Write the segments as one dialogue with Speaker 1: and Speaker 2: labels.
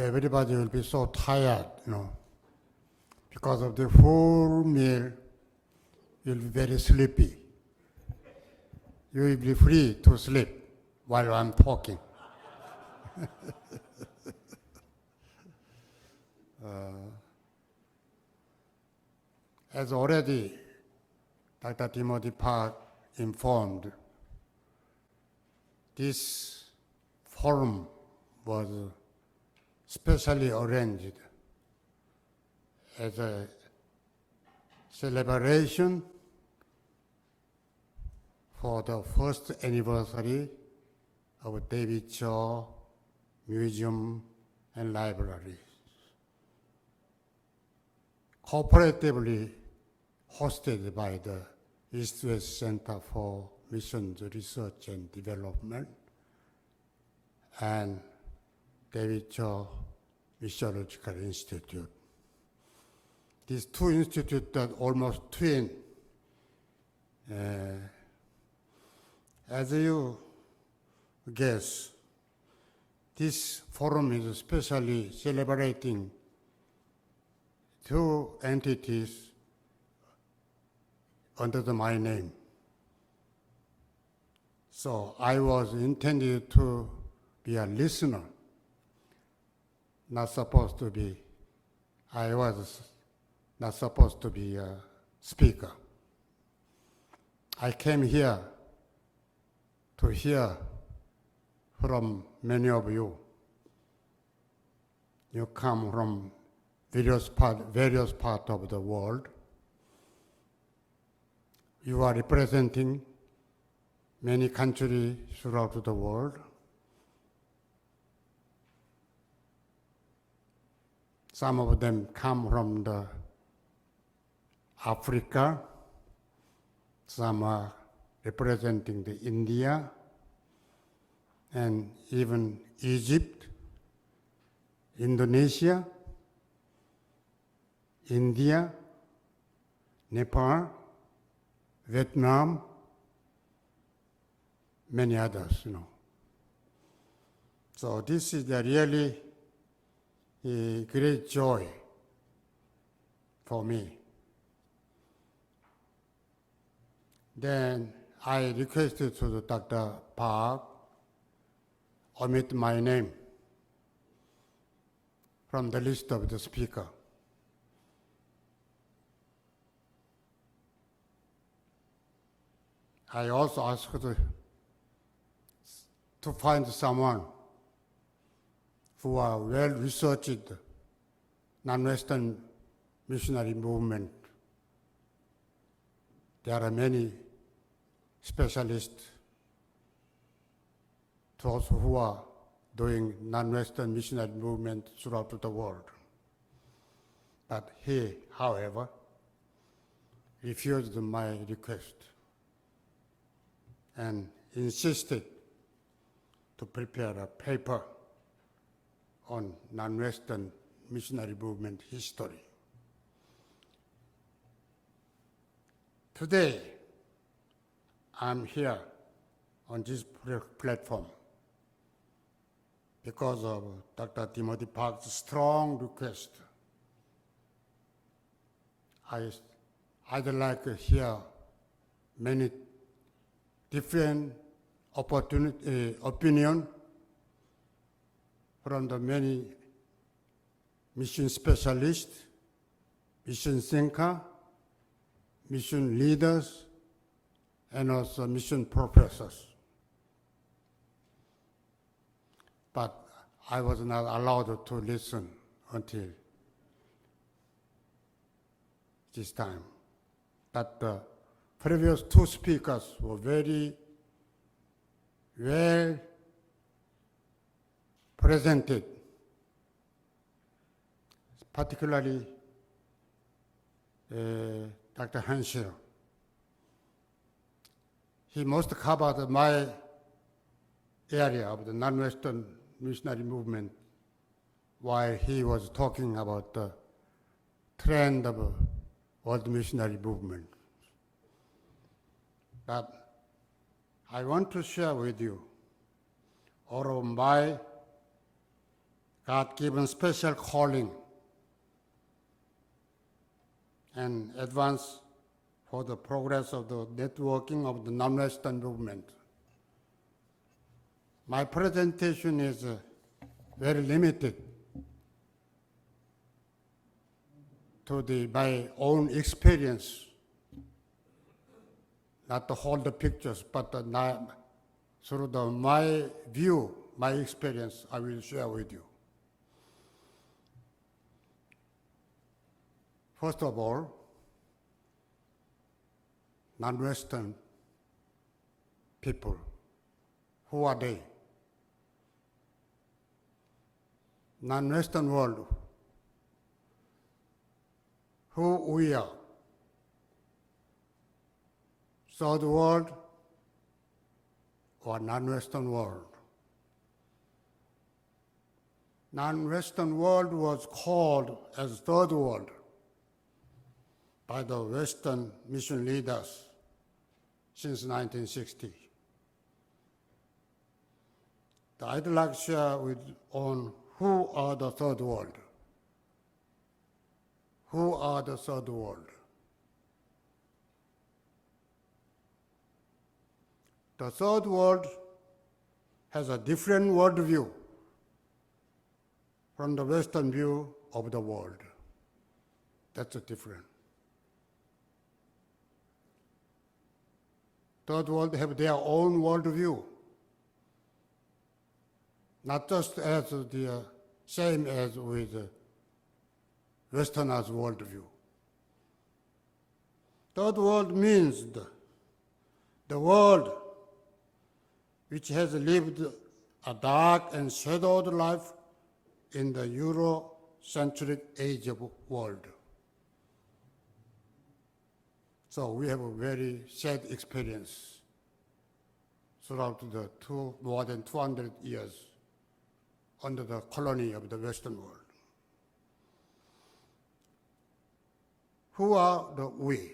Speaker 1: everybody will be so tired, because of the full meal, you'll be very sleepy. You will be free to sleep while I'm talking. As already Dr. Timothy Park informed, this forum was specially arranged as a celebration for the first anniversary of Devt Choi Museum and Library, cooperatively hosted by the U.S Center for Missions Research and Development and Devt Choi Missiological Institute. These two institutes are almost twin. As you guess, this forum is especially celebrating two entities under my name. So I was intended to be a listener, I was not supposed to be a speaker. I came here to hear from many of you. You come from various parts of the world. You are representing many countries throughout the world. Some of them come from Africa. Some are representing India and even Egypt, Indonesia, India, Nepal, Vietnam, many others, So this is really a great joy for me. Then I requested to Dr. Park omit my name from the list of the speaker. I also asked to find someone who are well-researched non-Western missionary movement. There are many specialists, those who are doing non-Western missionary movement throughout the world. But he, however, refused my request and insisted to prepare a paper on non-Western missionary movement history. Today, I'm here on this platform because of Dr. Timothy Park's strong request. I'd like to hear many different opinion from the many mission specialists, mission thinkers, mission leaders, and also mission professors. But I was not allowed to listen until this time. But the previous two speakers were very well presented, particularly Dr. Hansel. He most covered my area of the non-Western missionary movement while he was talking about the trend of world missionary movement. But I want to share with you all of my God-given special calling and advance for the progress of the networking of the non-Western movement. My presentation is very limited to my own experience, not to hold the pictures, but through my view, my experience, I will share with you. First of all, non-Western people, who are they? Non-Western world, who we are. Third world or non-Western world. Non-Western world was called as third world by the Western mission leaders since 1960. I'd like to share on who are the third world. Who are the third world? The third world has a different worldview from the Western view of the world. That's a different. Third world have their own worldview, not just as the same as with Westerners' worldview. Third world means the world which has lived a dark and shadowed life in the Eurocentric age of world. So we have a very sad experience throughout the more than 200 years under the colony of the Western world. Who are the we?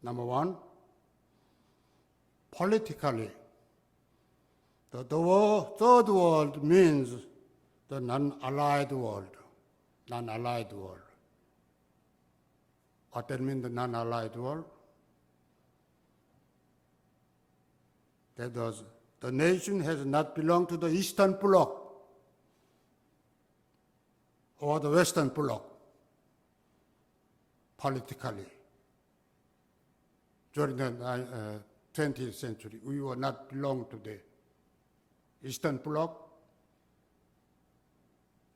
Speaker 1: Number one, politically, the third world means the non-allied world. Non-allied world. What that means, the non-allied world? That was, the nation has not belonged to the Eastern Bloc or the Western Bloc politically. During the 20th century, we were not belong to the Eastern Bloc,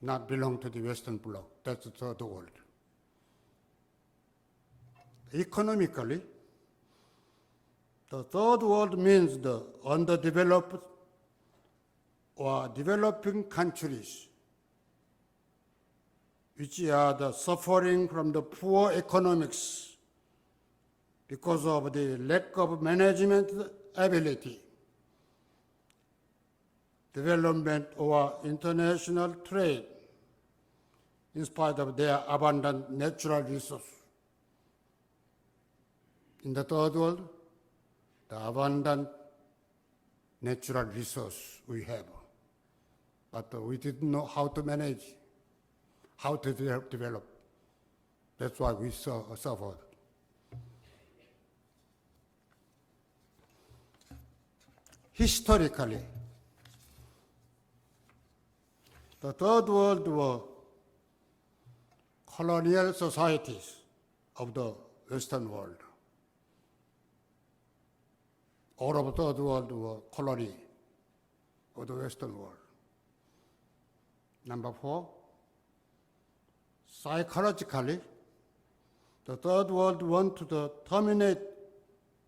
Speaker 1: not belong to the Western Bloc. That's the third world. Economically, the third world means the underdeveloped or developing countries, which are suffering from the poor economics because of the lack of management ability, development or international trade, in spite of their abundant natural resources. In the third world, the abundant natural resource we have, but we didn't know how to manage, how to develop. That's why we suffered. Historically, the third world were colonial societies of the Western world. All of the third world were colony of the Western world. Number four, psychologically, the third world wanted to terminate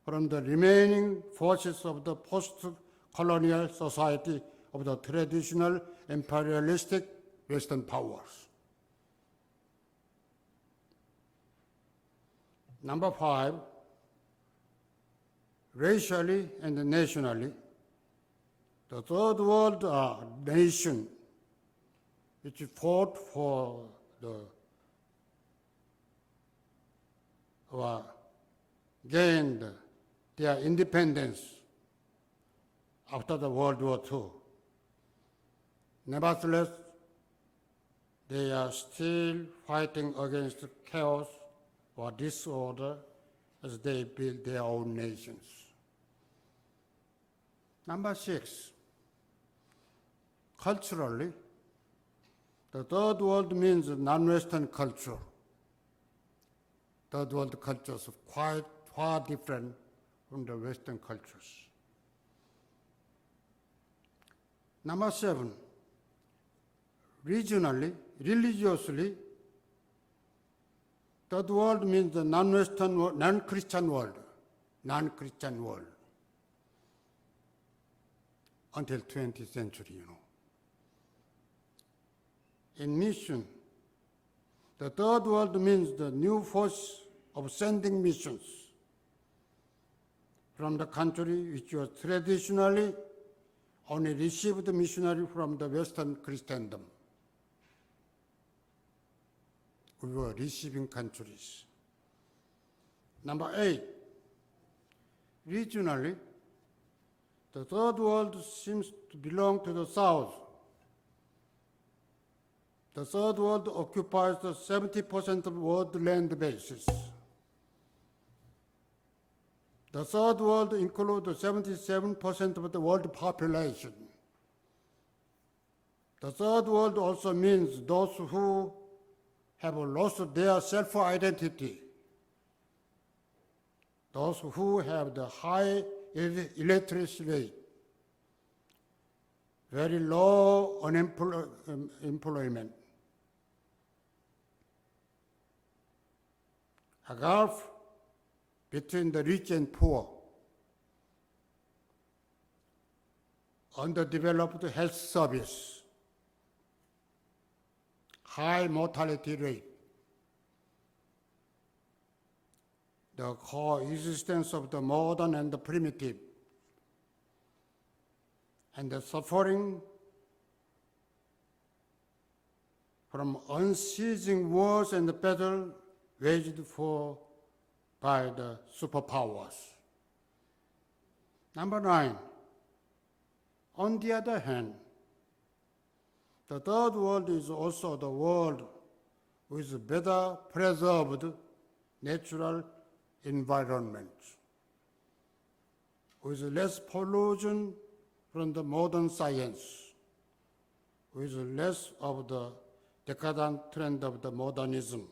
Speaker 1: from the remaining forces of the post-colonial society of the traditional imperialistic Western powers. Number five, racially and nationally, the third world are nations which fought for gained their independence after the World War II. Nevertheless, they are still fighting against chaos or disorder as they build their own nations. Number 6, culturally, the third world means non-Western culture. Third world cultures are quite far different from the Western cultures. Number 7, regionally, religiously, third world means the non-Western, non-Christian world, until 20th century, In mission, the third world means the new force of sending missions from the country which was traditionally only received missionary from the Western Christendom. We were receiving countries. Number 8, regionally, the third world seems to belong to the South. The third world occupies the 70% of world land basis. The third world includes 77% of the world population. The third world also means those who have lost their self-identity, those who have the high illiteracy rate, very low unemployment, a gulf between the rich and poor, underdeveloped health service, high mortality rate, the coexistence of the modern and the primitive, and the suffering from unceasing wars and battle waged by the superpowers. Number 9, on the other hand, the third world is also the world with better preserved natural environment, with less pollution from the modern science, with less of the decadent trend of the modernism,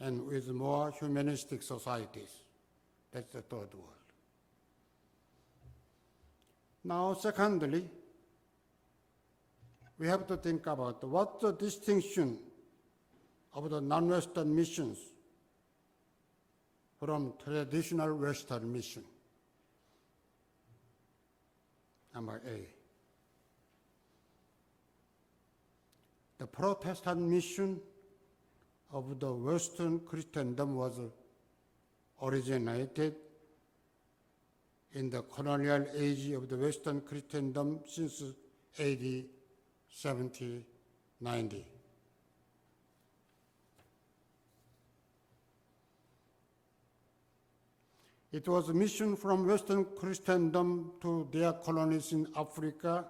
Speaker 1: and with more humanistic societies. That's the third world. Now, secondly, we have to think about what's the distinction of the non-Western missions from traditional Western mission. Number 8. The Protestant mission of the Western Christendom was originated in the colonial age of the Western Christendom since AD 70-90. It was a mission from Western Christendom to their colonies in Africa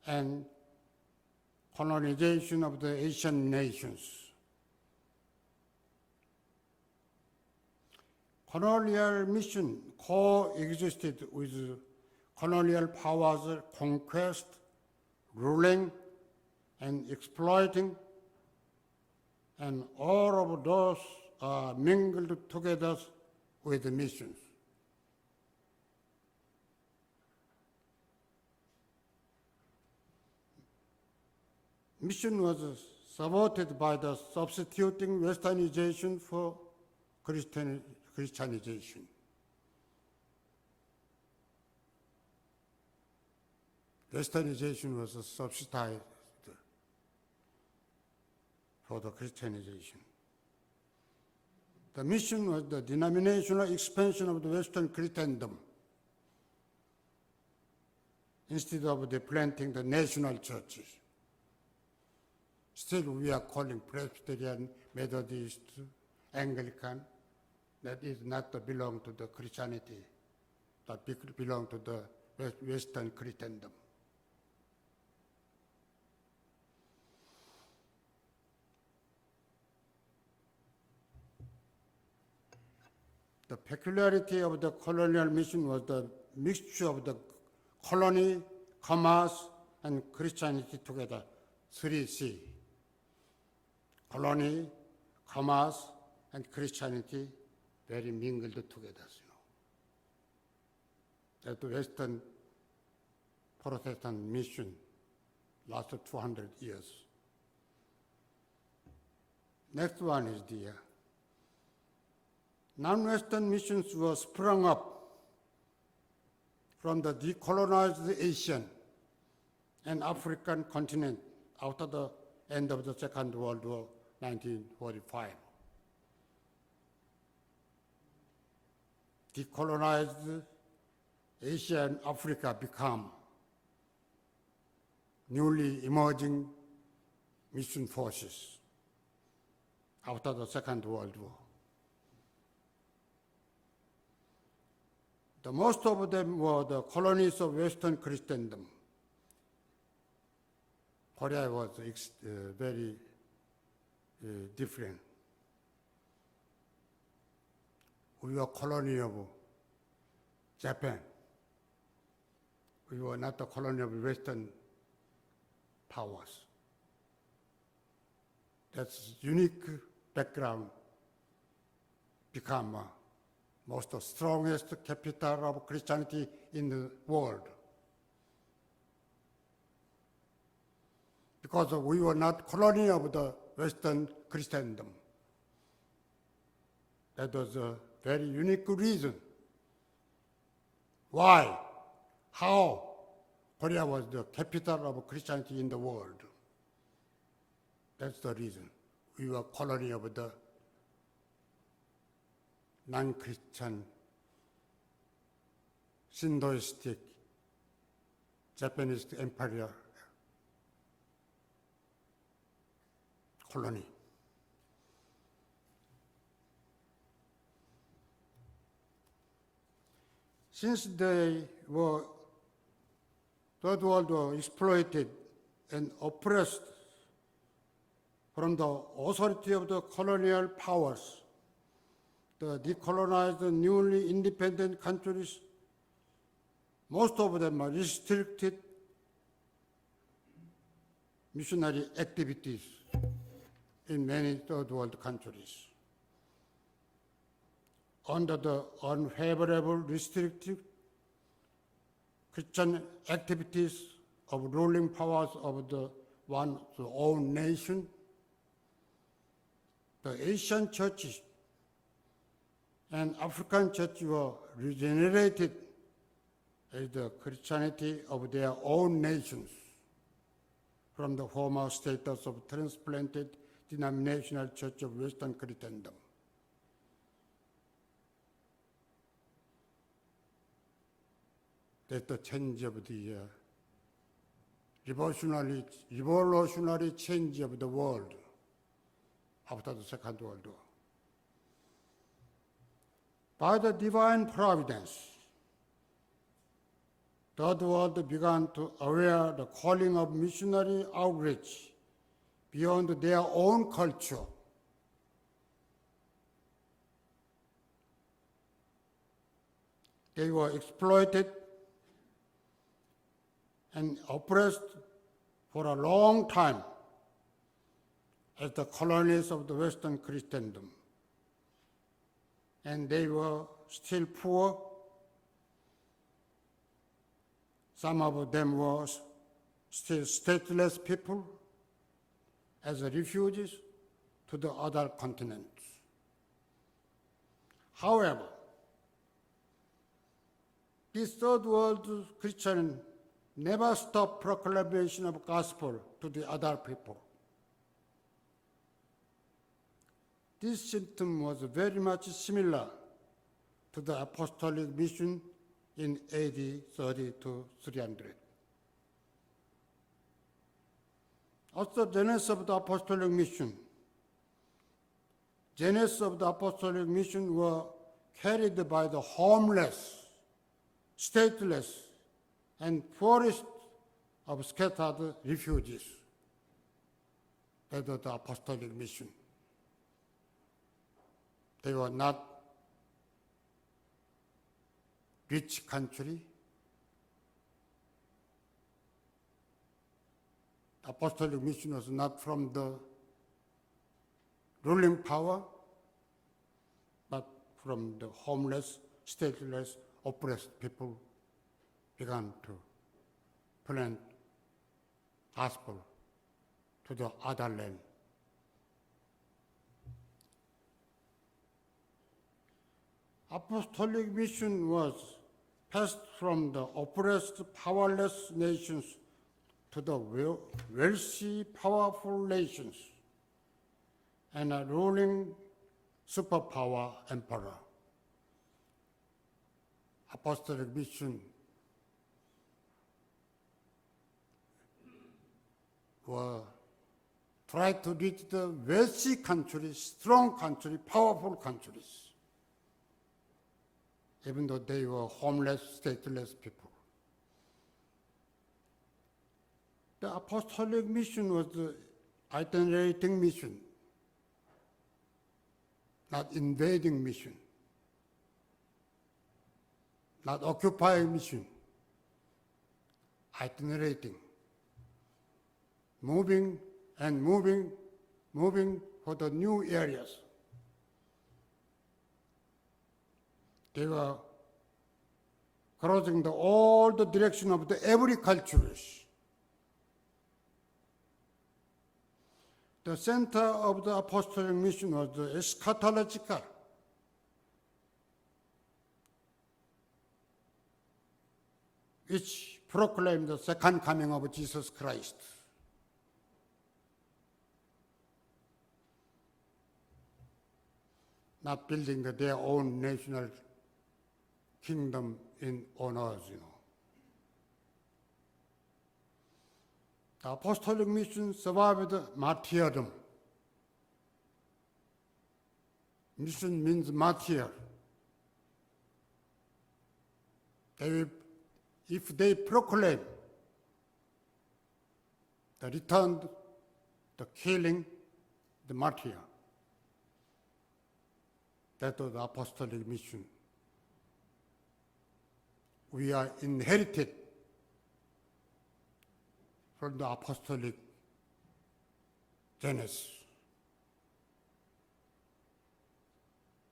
Speaker 1: and colonization of the Asian nations. Colonial mission coexisted with colonial powers' conquest, ruling, and exploiting, and all of those are mingled together with the missions. Mission was supported by the substituting Westernization for Christianization. Westernization was subsidized for the Christianization. The mission was the denominational expansion of the Western Christendom instead of planting the national churches. Still, we are calling Presbyterian, Methodist, Anglican. That is not to belong to the Christianity, but belong to the Western Christendom. The peculiarity of the colonial mission was the mixture of the colony, commerce, and Christianity together. 3C. Colony, commerce, and Christianity very mingled together. That the Western Protestant mission lasted 200 years. Next one is the non-Western missions were sprung up from the decolonized Asian and African continent after the end of the Second World War, 1945. Decolonized Asia and Africa become newly emerging mission forces after the Second World War. The most of them were the colonies of Western Christendom. Korea was very different. We were a colony of Japan. We were not a colony of Western powers. That's unique background become most strongest capital of Christianity in the world. Because we were not colony of the Western Christendom. That was a very unique reason. Why? How Korea was the capital of Christianity in the world. That's the reason. We were colony of the non-Christian, Shintoistic Japanese empire colony. Since they were Third World War exploited and oppressed from the authority of the colonial powers, the decolonized newly independent countries, most of them are restricted missionary activities in many third world countries. Under the unfavorable, restrictive Christian activities of ruling powers of the one's own nation, the Asian churches and African churches were regenerated as the Christianity of their own nations from the former status of transplanted denominational church of Western Christendom. That's the change of the revolutionary change of the world after the Second World War. By the divine providence, Third World began to aware the calling of missionary outreach beyond their own culture. They were exploited and oppressed for a long time as the colonies of the Western Christendom. And they were still poor. Some of them were still stateless people as refugees to the other continents. However, this third world Christian never stopped proclamation of gospel to the other people. This symptom was very much similar to the apostolic mission in AD 30 to 300. Also, genesis of the apostolic mission. Genesis of the apostolic mission were carried by the homeless, stateless, and poorest of scattered refugees. That was the apostolic mission. They were not rich country. Apostolic mission was not from the ruling power, but from the homeless, stateless, oppressed people began to plant gospel to the other land. Apostolic mission was passed from the oppressed, powerless nations to the wealthy, powerful nations and a ruling superpower emperor. Apostolic mission were try to reach the wealthy countries, strong countries, powerful countries, even though they were homeless, stateless people. The apostolic mission was the itinerating mission, not invading mission, not occupying mission, itinerating, moving for the new areas. They were crossing all the direction of every cultures. The center of the apostolic mission was the eschatological. Which proclaimed the second coming of Jesus Christ. Not building their own national kingdom on earth, The apostolic mission survived martyrdom. Mission means martyr. If they proclaim the return, the killing, the martyr, that was the apostolic mission. We are inherited from the apostolic genesis.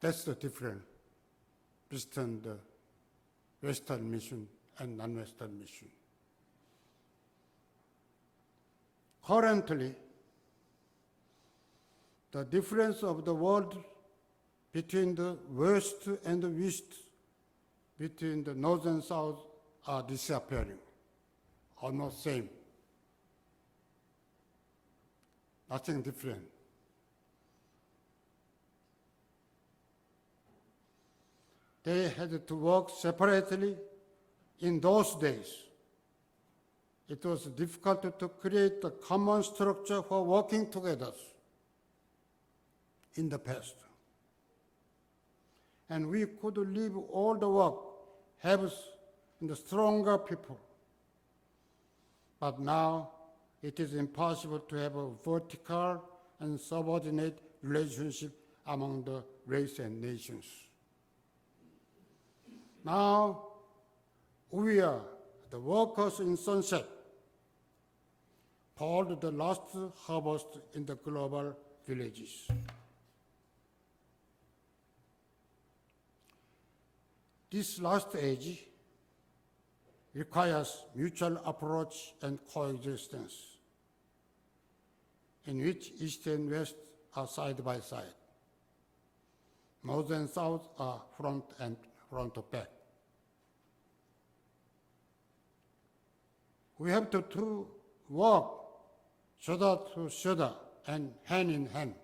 Speaker 1: That's the difference between the Western mission and non-Western mission. Currently, the difference of the world between the West and the East, between the North and South, are disappearing, almost same. Nothing different. They had to work separately in those days. It was difficult to create a common structure for working together in the past. And we could leave all the work, have the stronger people. But now it is impossible to have a vertical and subordinate relationship among the race and nations. Now we are the workers in sunset, called the last harvest in the global villages. This last age requires mutual approach and coexistence, in which East and West are side by side. North and South are front to back. We have to work shoulder to shoulder and hand in hand.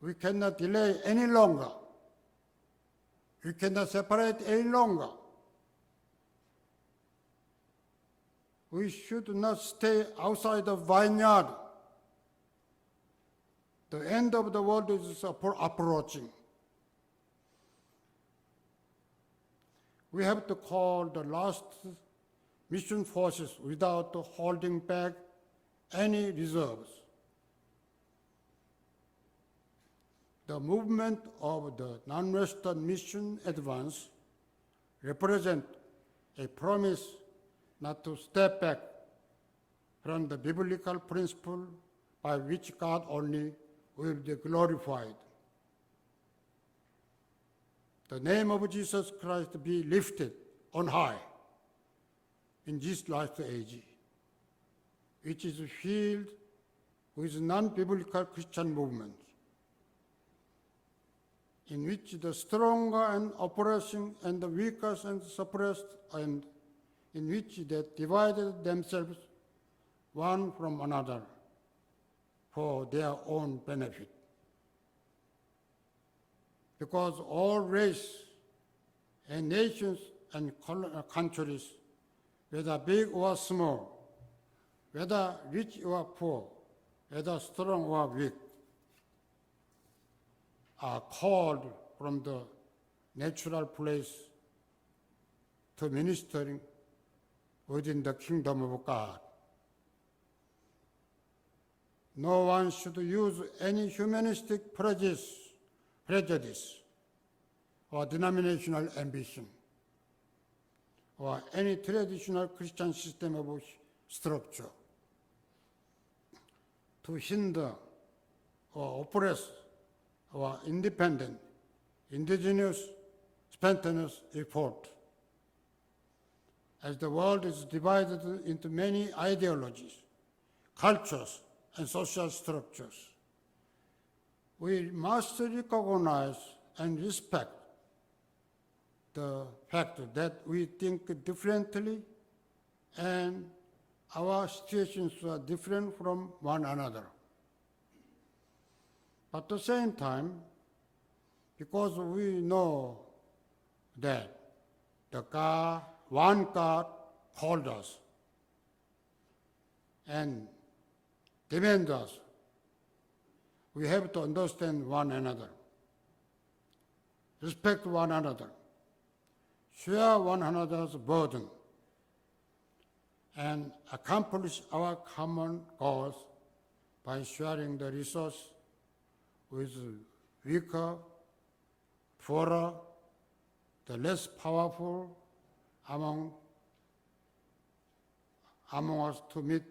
Speaker 1: We cannot delay any longer. We cannot separate any longer. We should not stay outside the vineyard. The end of the world is approaching. We have to call the last mission forces without holding back any reserves. The movement of the non-Western mission advance represent a promise not to step back from the biblical principle by which God only will be glorified. The name of Jesus Christ be lifted on high in this last age, which is filled with non-biblical Christian movements, in which the stronger and oppressing and the weaker and suppressed, and in which they divided themselves one from another for their own benefit. Because all races and nations and countries, whether big or small, whether rich or poor, whether strong or weak, are called from the natural place to ministering within the kingdom of God. No one should use any humanistic prejudice or denominational ambition or any traditional Christian system of structure to hinder or oppress our independent, indigenous, spontaneous effort. As the world is divided into many ideologies, cultures, and social structures, we must recognize and respect the fact that we think differently and our situations are different from one another. But at the same time, because we know that one God called us and demands us, we have to understand one another, respect one another, share one another's burden, and accomplish our common goals by sharing the resource with weaker, poorer, the less powerful among us to meet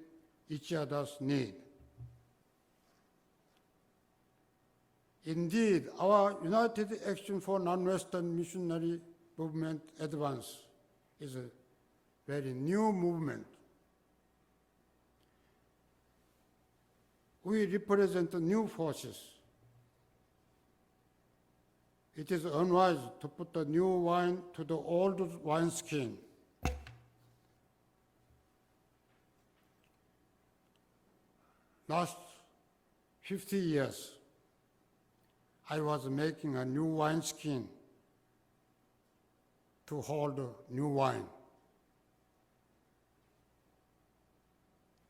Speaker 1: each other's need. Indeed, our United Action for Non-Western Missionary Movement Advance is a very new movement. We represent new forces. It is unwise to put the new wine to the old wineskin. Last 50 years, I was making a new wineskin to hold new wine.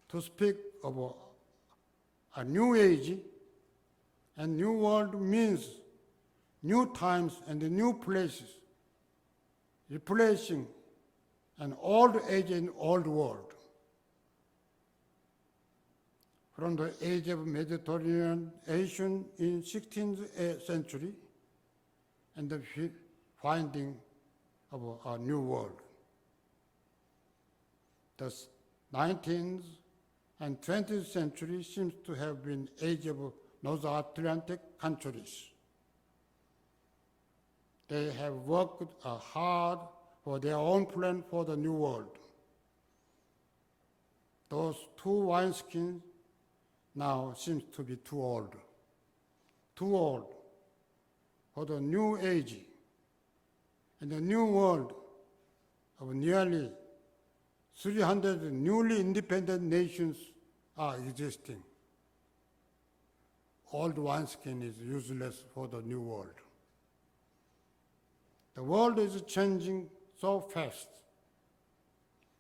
Speaker 1: To speak of a new age and new world means new times and new places, replacing an old age and old world. From the age of Mediterranean in 16th century and the finding of a new world. The 19th and 20th century seems to have been age of North Atlantic countries. They have worked hard for their own plan for the new world. Those two wineskins now seems to be too old for the new age and the new world of nearly 300 newly independent nations are existing. Old wineskin is useless for the new world. The world is changing so fast,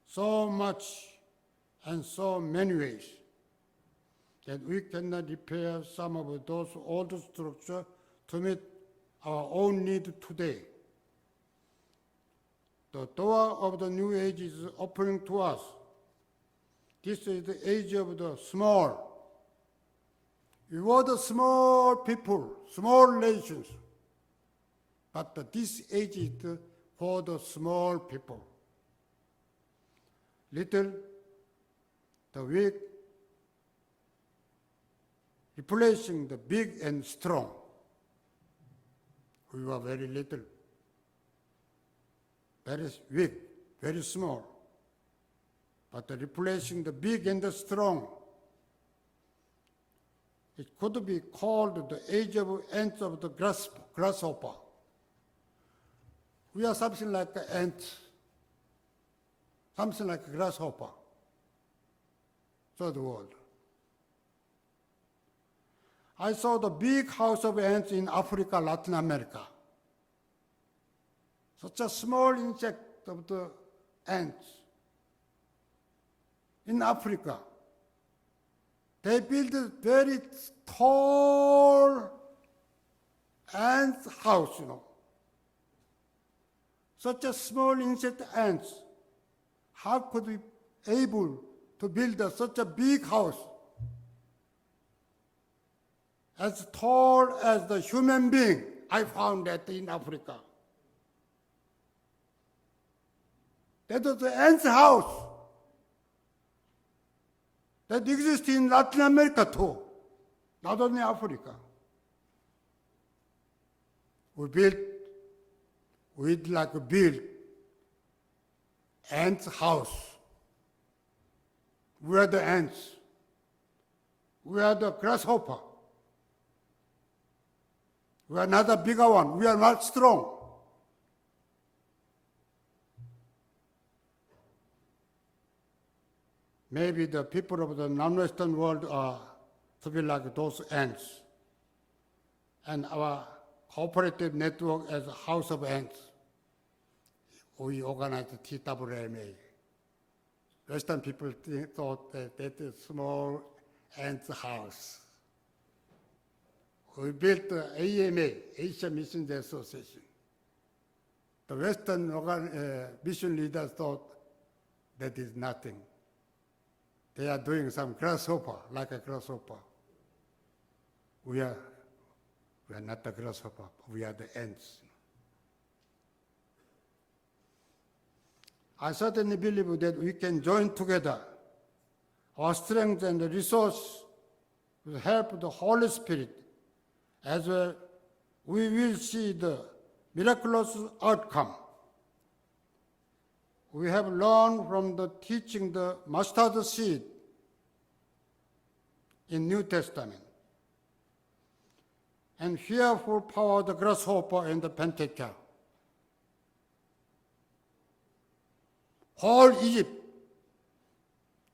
Speaker 1: so much, and so many ways that we cannot repair some of those old structures to meet our own need today. The door of the new age is opening to us. This is the age of the small. We were the small people, small nations. But this age is for the small people. Little, the weak, replacing the big and strong. We were very little, very weak, very small. But replacing the big and the strong. It could be called the age of ants of the grasshopper. We are something like an ant, something like a grasshopper. Third world. I saw the big house of ants in Africa, Latin America. Such a small insect of the ants. In Africa, they build a very tall ant house, Such a small insect ants. How could we able to build such a big house? As tall as the human being, I found that in Africa. That was the ant's house. That exists in Latin America too, not only Africa. We'd like to build ants' house. We are the ants. We are the grasshopper. We are not a bigger one. We are not strong. Maybe the people of the non-Western world are to be like those ants. And our cooperative network as a house of ants. We organized the TWMA. Western people thought that is small ants house. We built the AMA, Asian Missions Association. The Western mission leaders thought that is nothing. They are doing some grasshopper, like a grasshopper. We are not the grasshopper, we are the ants. I certainly believe that we can join together our strength and the resource with help of the Holy Spirit, as well we will see the miraculous outcome. We have learned from the teaching the mustard seed in New Testament, and fearful power of the grasshopper and the pentacle. Whole Egypt,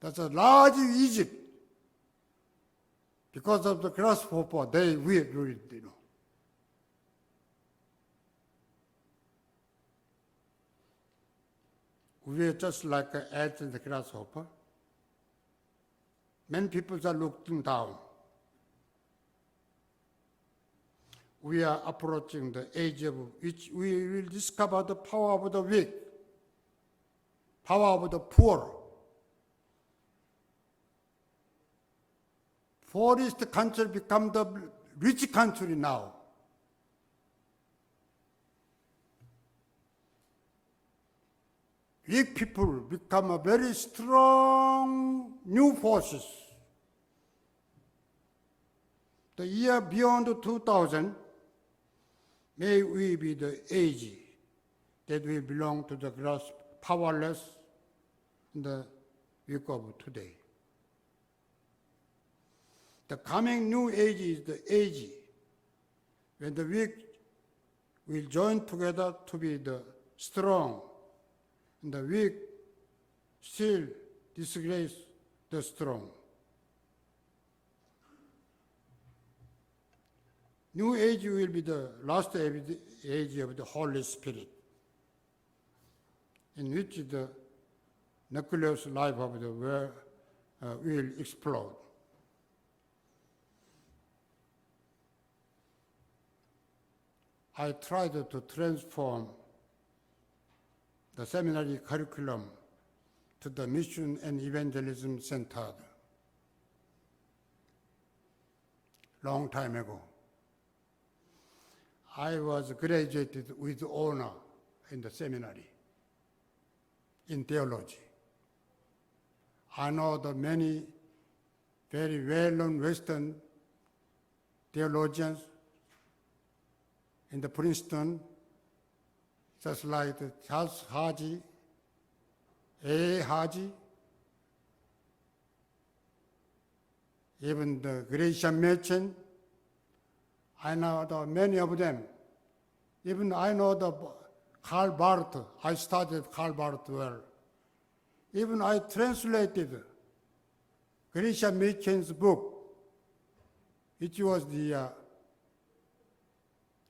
Speaker 1: that's a large Egypt. Because of the grasshopper, they will do it, We are just like ants and the grasshopper. Many people are looking down. We are approaching the age of which we will discover the power of the weak, power of the poor. Poorest country become the rich country now. Weak people become a very strong new forces. The year beyond 2000, may we be the age that we belong to the powerless in the week of today. The coming new age is the age when the weak will join together to be the strong, and the weak still disgrace the strong. New age will be the last age of the Holy Spirit, in which the nucleus life of the world will explode. I tried to transform the seminary curriculum to the Mission and Evangelism Center. long time ago. I was graduated with honor in the seminary in theology. I know the many very well-known Western theologians in the Princeton, just like Charles Haji, A. Haji, even the Gresham Machen. I know many of them. Even I know the Karl Barth. I studied Karl Barth well. Even I translated Gresham Machen's book, which was the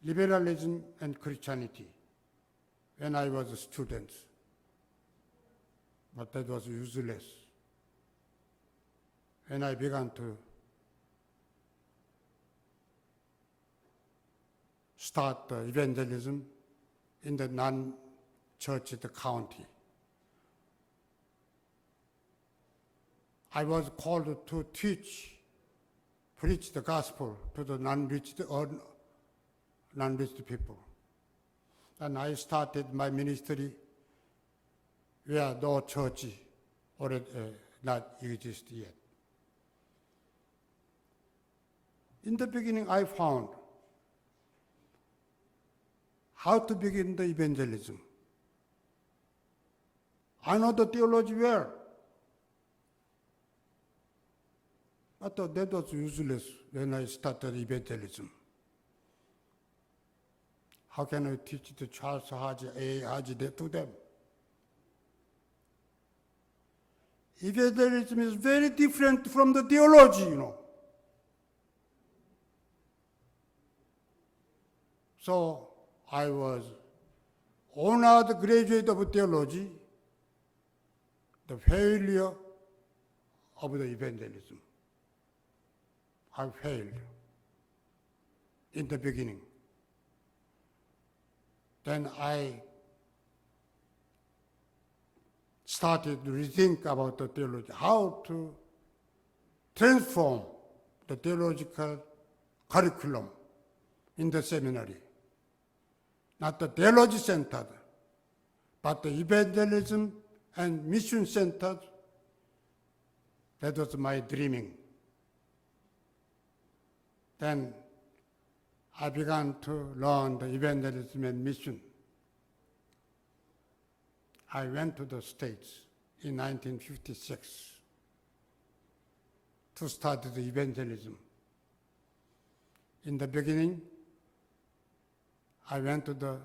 Speaker 1: Liberalism and Christianity, when I was a student. But that was useless. When I began to start the evangelism in the non-church county, I was called to preach the gospel to the non-reached people. And I started my ministry where no church already not exist yet. In the beginning, I found how to begin the evangelism. I know the theology well, but that was useless when I started evangelism. How can I teach the Charles Haji, A. Haji to them? Evangelism is very different from the theology, you know. So I was honored graduate of theology, the failure of the evangelism. I failed in the beginning. Then I started to rethink about the theology, how to transform the theological curriculum in the seminary. Not the theology centered, but the evangelism and mission centered. That was my dreaming. Then I began to learn the evangelism and mission. I went to the States in 1956 to start the evangelism. In the beginning, I went to the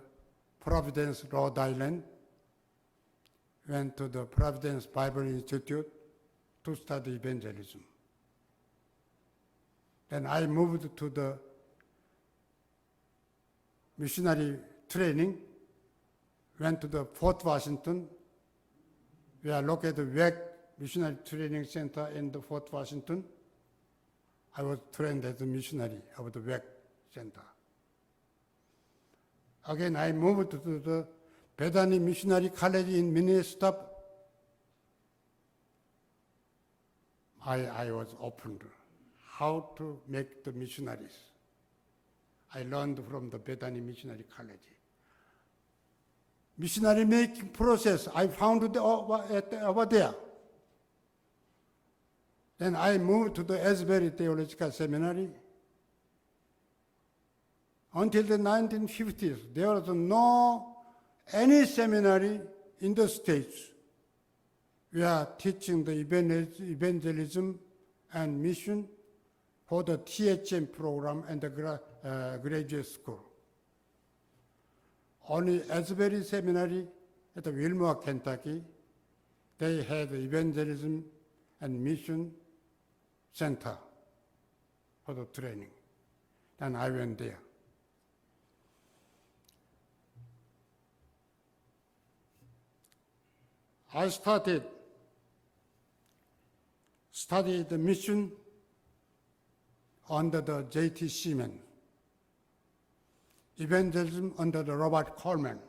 Speaker 1: Providence, Rhode Island, went to the Providence Bible Institute to study evangelism. Then I moved to the missionary training, went to the Fort Washington. We are located at WEC Missionary Training Center in the Fort Washington. I was trained as a missionary of the WEC Center. Again, I moved to the Bethany Missionary College in Minnesota. I was opened how to make the missionaries. I learned from the Bethany Missionary College. Missionary making process, I found it over there. Then I moved to the Asbury Theological Seminary. Until the 1950s, there was no any seminary in the States. We are teaching the evangelism and mission for the THM program and the graduate school. Only Asbury Seminary at Wilmore, Kentucky, they had evangelism and mission center for the training. And I went there. I studied the mission under the J.T. Seaman, evangelism under the Robert Coleman.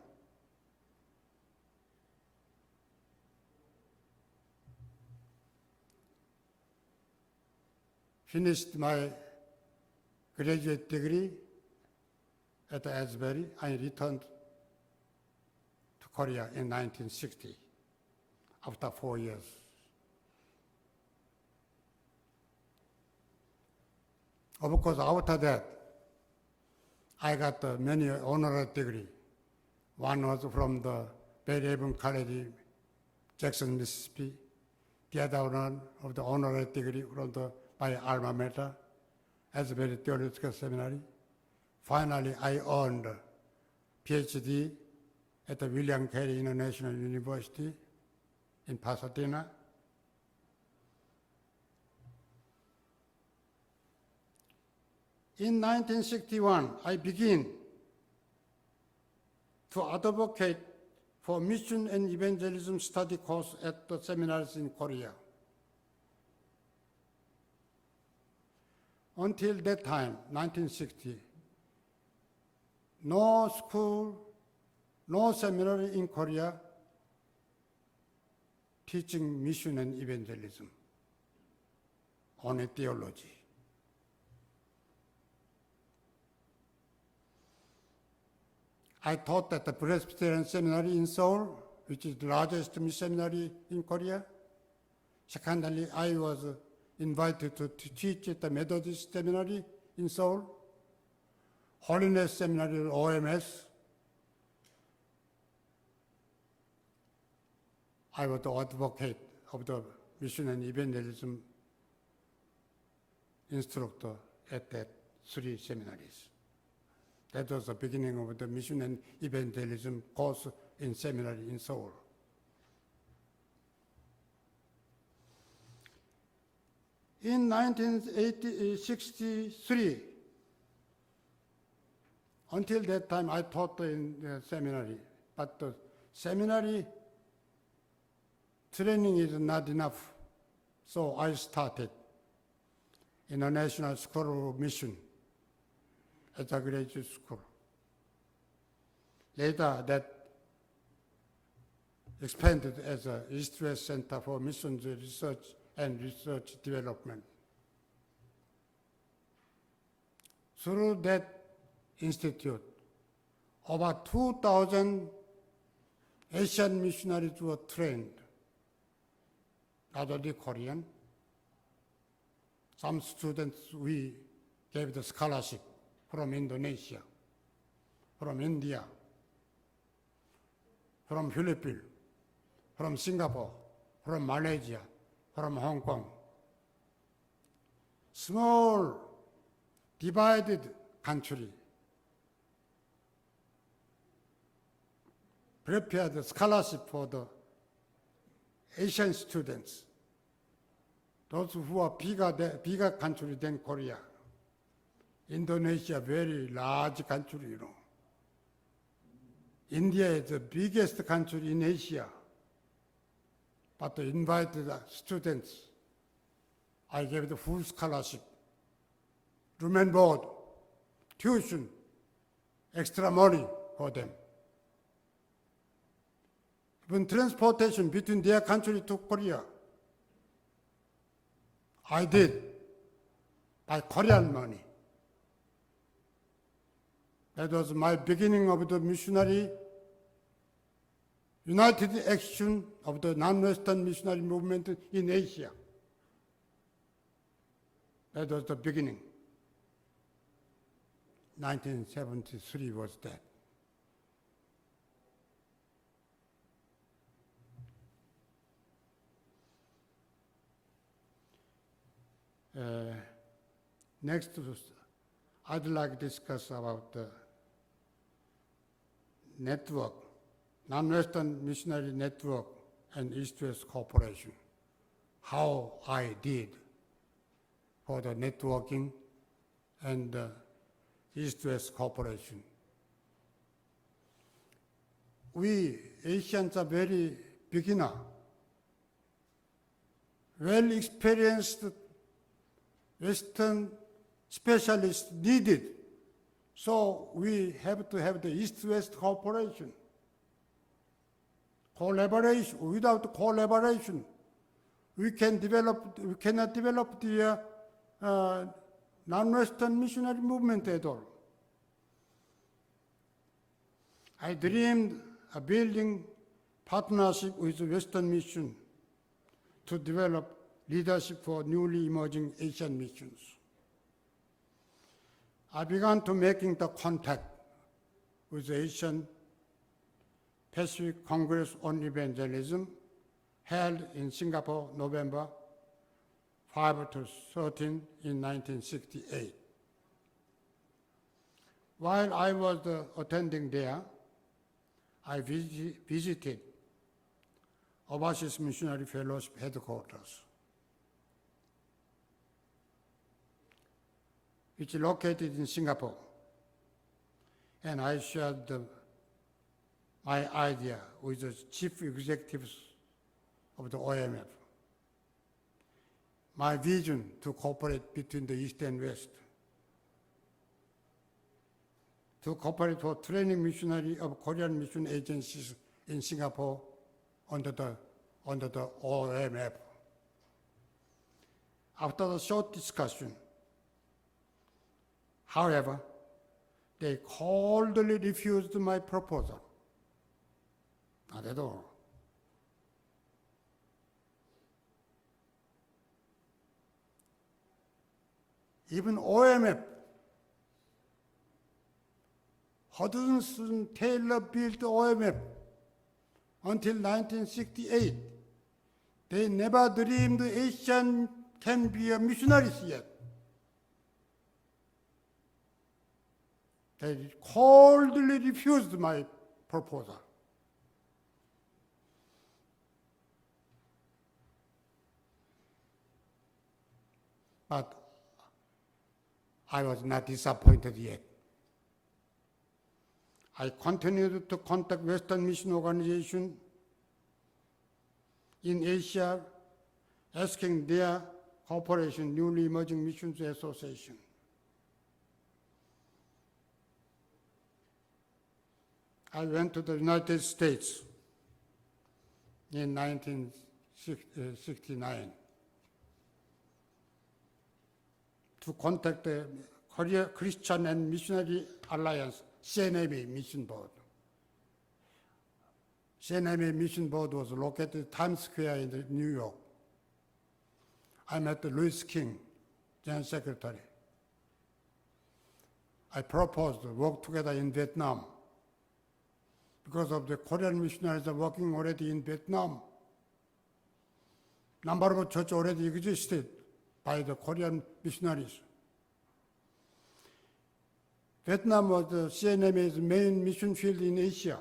Speaker 1: Finished my graduate degree at Asbury. I returned to Korea in 1960 after 4 years. Of course, after that, I got many honorary degrees. One was from the Fairhaven College, Jackson, Mississippi. The other one of the honorary degree from my alma mater, Asbury Theological Seminary. Finally, I earned a PhD at the William Carey International University in Pasadena. In 1961, I began to advocate for mission and evangelism study course at the seminaries in Korea. Until that time, 1960, no school, no seminary in Korea teaching mission and evangelism, only theology. I taught at the Presbyterian Seminary in Seoul, which is the largest seminary in Korea. Secondly, I was invited to teach at the Methodist Seminary in Seoul, Holiness Seminary, OMS. I was the advocate of the mission and evangelism instructor at that 3 seminaries. That was the beginning of the mission and evangelism course in seminary in Seoul. In 1963, until that time I taught in the seminary, but the seminary training is not enough, so I started International School of Mission at a graduate school. Later, that expanded as a U.S Center for Missions Research and Research Development. Through that institute, over 2,000 Asian missionaries were trained, not only Korean. Some students we gave the scholarship from Indonesia, from India, from Philippines, from Singapore, from Malaysia, from Hong Kong. Small, divided country prepared the scholarship for the Asian students, those who are bigger country than Korea. Indonesia, very large country, you know. India is the biggest country in Asia. But to invite the students, I gave the full scholarship, room and board, tuition, extra money for them. Even transportation between their country to Korea, I did by Korean money. That was my beginning of the missionary united action of the non-Western missionary movement in Asia. That was the beginning. 1973 was that. Next, I'd like to discuss about the network, non-Western missionary network and East-West cooperation. How I did for the networking and East-West cooperation. We Asians are very beginner, well-experienced Western specialists needed. So we have to have the East-West cooperation. Collaboration. Without collaboration, we cannot develop the non-Western missionary movement at all. I dreamed of building partnership with Western mission to develop leadership for newly emerging Asian missions. I began to making the contact with the Asian Pacific Congress on Evangelism held in Singapore, November 5 to 13 in 1968. While I was attending there, I visited Overseas Missionary Fellowship headquarters, which is located in Singapore, and I shared my idea with the chief executives of the OMF, my vision to cooperate between the East and West, to cooperate for training missionary of Korean mission agencies in Singapore under the OMF. After the short discussion, however, they coldly refused my proposal. Not at all. Even OMF, Hudson Taylor built OMF until 1968. They never dreamed Asian can be a missionaries yet. They coldly refused my proposal. But I was not disappointed yet. I continued to contact Western Mission Organization in Asia, asking their cooperation, newly emerging missions association. I went to the United States in 1969 to contact the Korea Christian and Missionary Alliance, CNMA Mission Board. CNMA Mission Board was located in Times Square in New York. I met Louis King, General Secretary. I proposed to work together in Vietnam. Because of the Korean missionaries are working already in Vietnam. Number of churches already existed by the Korean missionaries. Vietnam was the CNMA's main mission field in Asia.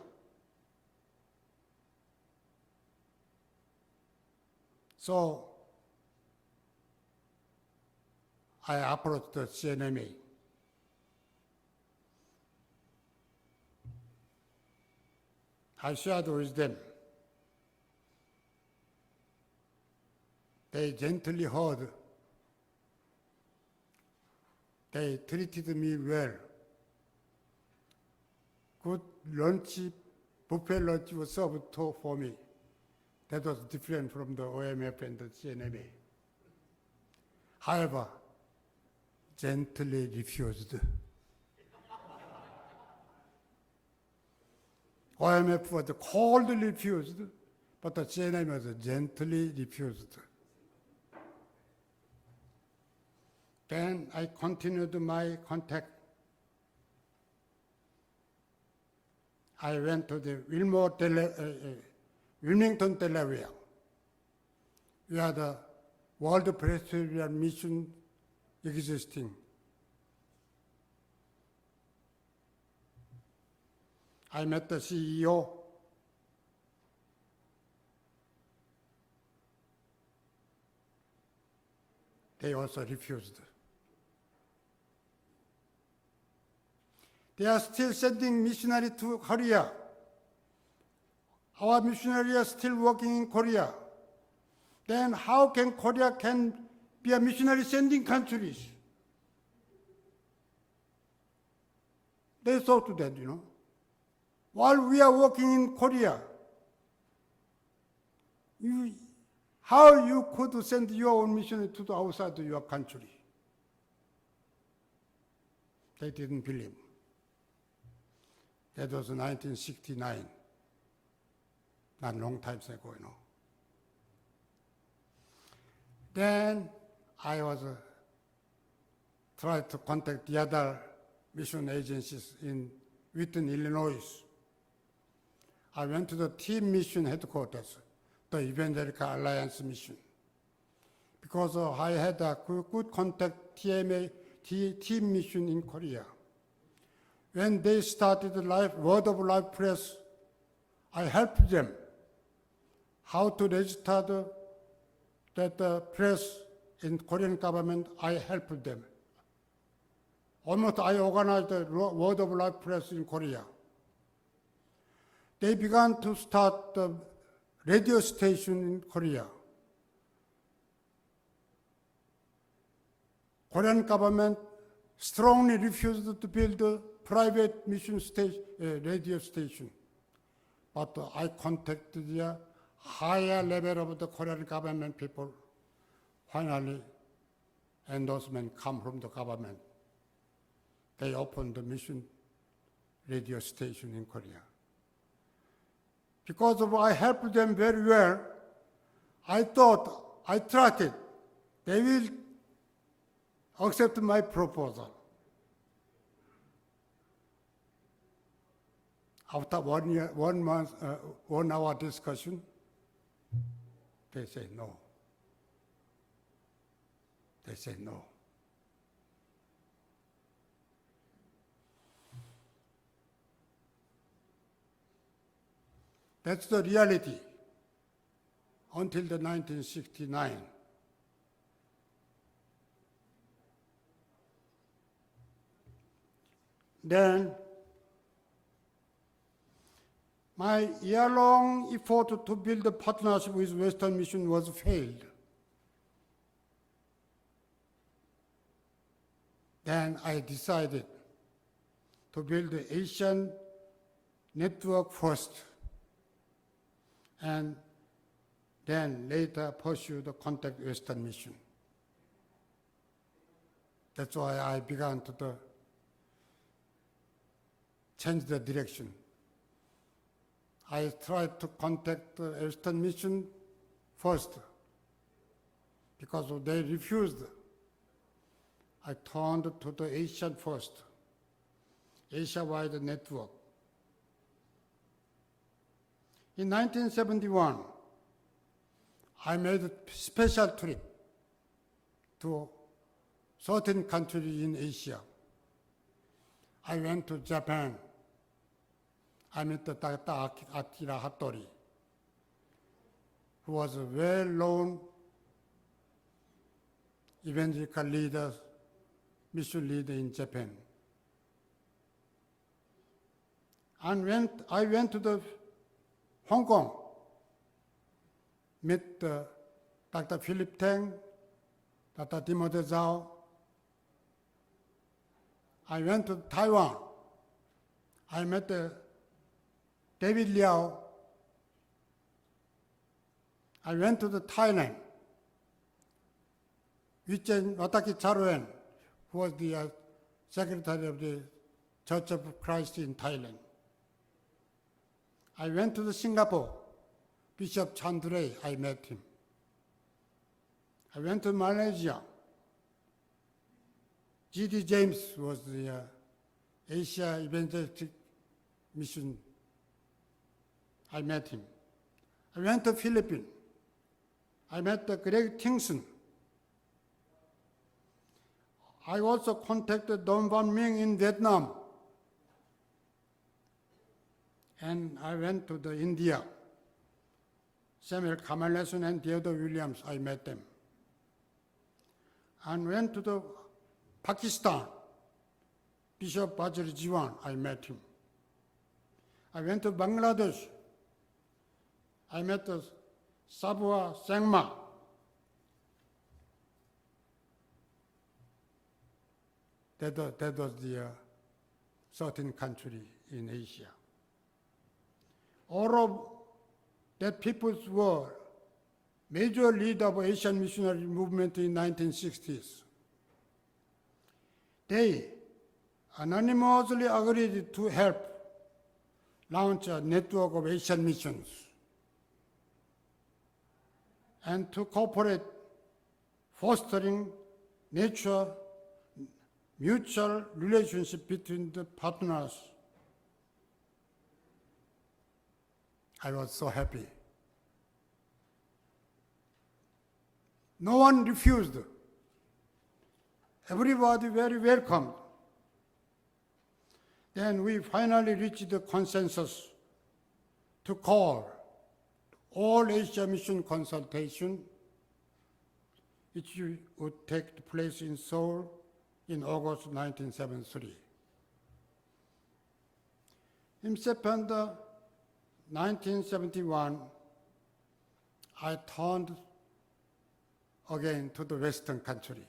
Speaker 1: So I approached the CNMA. I shared with them. They gently heard. They treated me well. Good lunch, buffet lunch was served for me. That was different from the OMF and the CNMA. However, gently refused. OMF was coldly refused, but the CNMA was gently refused. Then I continued my contact. I went to the Wilmington, Delaware, where the World Presbyterian Mission existing. I met the CEO. They also refused. They are still sending missionaries to Korea. Our missionaries are still working in Korea. Then how can Korea be a missionary sending countries? They thought that, While we are working in Korea, how you could send your own missionary to the outside of your country? They didn't believe. That was 1969, not long time ago, Then I was tried to contact the other mission agencies in Wheaton, Illinois. I went to the team mission headquarters, the Evangelical Alliance mission, because I had a good contact TMA team mission in Korea. When they started the Word of Life Press, I helped them how to register that press in Korean government. I helped them. Almost I organized the Word of Life Press in Korea. They began to start the radio station in Korea. Korean government strongly refused to build a private mission station, radio station. But I contacted the higher level of the Korean government people. Finally, endorsement come from the government. They opened the mission radio station in Korea. Because I helped them very well, I thought, I trusted, they will accept my proposal. After 1 month, 1 hour discussion, they say no. They say no. That's the reality until the 1969. Then my year-long effort to build a partnership with Western Mission was failed. Then I decided to build the Asian network first, and then later pursue the contact Western Mission. That's why I began to change the direction. I tried to contact the Western Mission first. Because they refused, I turned to the Asian first, Asia-wide network. In 1971, I made a special trip to certain countries in Asia. I went to Japan. I met Dr. Akira Hattori, who was a well-known evangelical leader, mission leader in Japan. And I went to the Hong Kong, met Dr. Philip Teng, Dr. Timothy Zhao. I went to Taiwan. I met David Liao. I went to the Thailand. Vichen Wataki Charuen, who was the secretary of the Church of Christ in Thailand. I went to the Singapore. Bishop Chandray, I met him. I went to Malaysia. G.D. James was the Asia Evangelistic Mission. I met him. I went to Philippines. I met Greg Tingson. I also contacted Don Van Ming in Vietnam. And I went to India. Samuel Kamalason and Theodore Williams, I met them. And went to Pakistan. Bishop Bajir Jiwan, I met him. I went to Bangladesh. I met Sabua Sengma. That was the certain country in Asia. All of that peoples were major leader of Asian missionary movement in 1960s. They unanimously agreed to help launch a network of Asian missions and to cooperate, fostering mutual relationship between the partners. I was so happy. No one refused. Everybody very welcomed. Then we finally reached the consensus to call all Asia mission consultation, which would take place in Seoul in August 1973. In September 1971, I turned again to the Western country.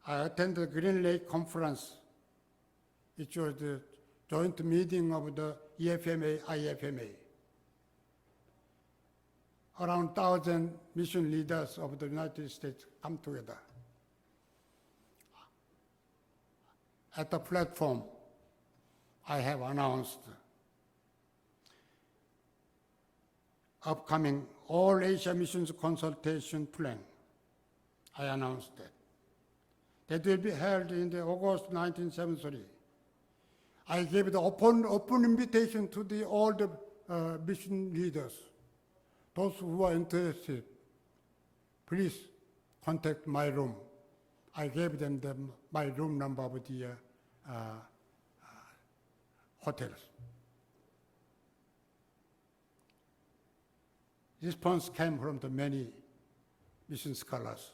Speaker 1: I attended the Green Lake Conference, which was the joint meeting of the EFMA, IFMA. Around 1,000 mission leaders of the United States come together. At the platform, I have announced upcoming All Asia Missions Consultation Plan. I announced that. That will be held in the August 1973. I gave the open invitation to all the mission leaders. Those who are interested, please contact my room. I gave them my room number of the hotels. Response came from the many mission scholars.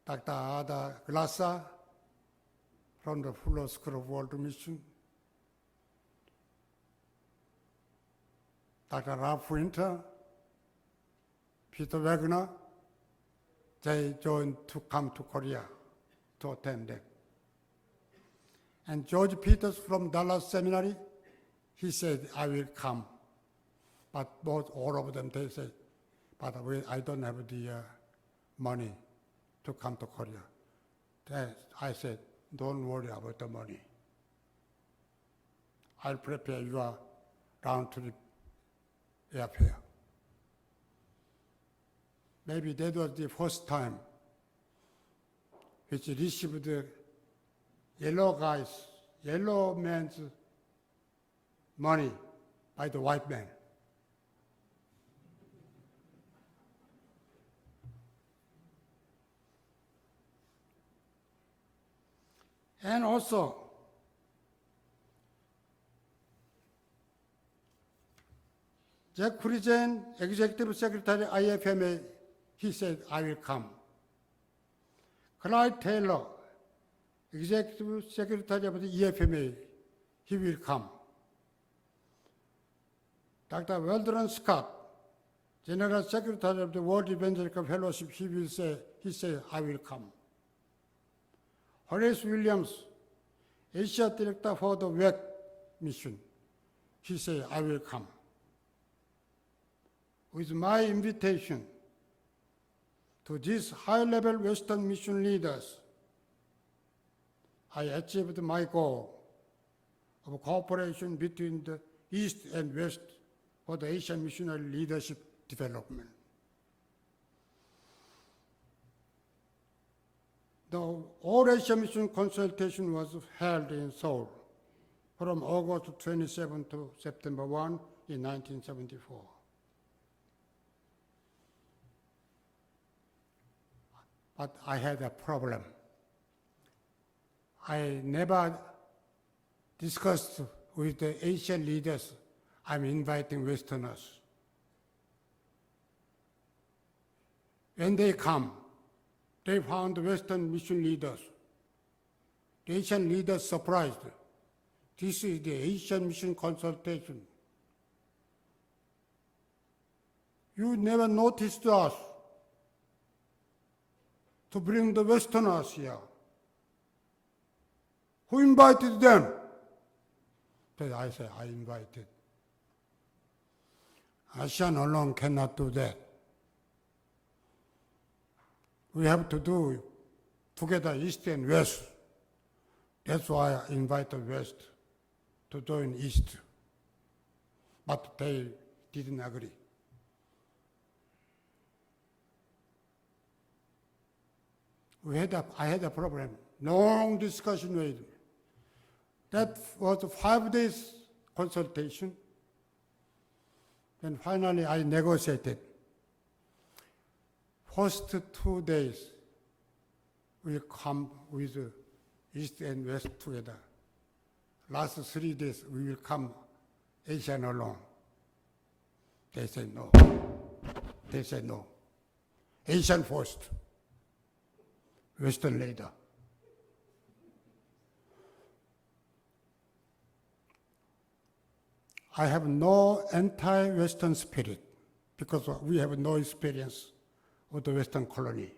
Speaker 1: Dr. Ada Glassa from the Fuller School of World Mission, Dr. Ralph Winter, Peter Wagner, they joined to come to Korea to attend that. And George Peters from Dallas Seminary, he said, I will come. But all of them, they said, but I don't have the money to come to Korea. Then I said, don't worry about the money. I'll prepare your round-trip airfare. Maybe that was the first time which received the yellow man's money by the white man. And also, Jack Friesen, Executive Secretary, IFMA, he said, I will come. Clyde Taylor, Executive Secretary of the EFMA, he will come. Dr. Weldon Scott, General Secretary of the World Evangelical Fellowship, he said, I will come. Horace Williams, Asia Director for the WEC mission, he said, I will come. With my invitation to these high-level Western mission leaders, I achieved my goal of cooperation between the East and West for the Asian missionary leadership development. The All Asia Mission Consultation was held in Seoul from August 27 to September 1 in 1974. But I had a problem. I never discussed with the Asian leaders, I'm inviting Westerners. When they come, they found Western mission leaders. The Asian leaders surprised. This is the Asian Mission Consultation. You never noticed us to bring the Westerners here. Who invited them? I said, I invited. ASEAN alone cannot do that. We have to do together East and West That's why I invited West to join East. But they didn't agree. I had a problem. Long discussion with me. That was a 5 days consultation. Then finally I negotiated. First 2 days we come with East and West together. Last 3 days we will come Asian alone. They said no. They said no. Asian first. Western later. I have no anti-Western spirit because we have no experience of the Western colony.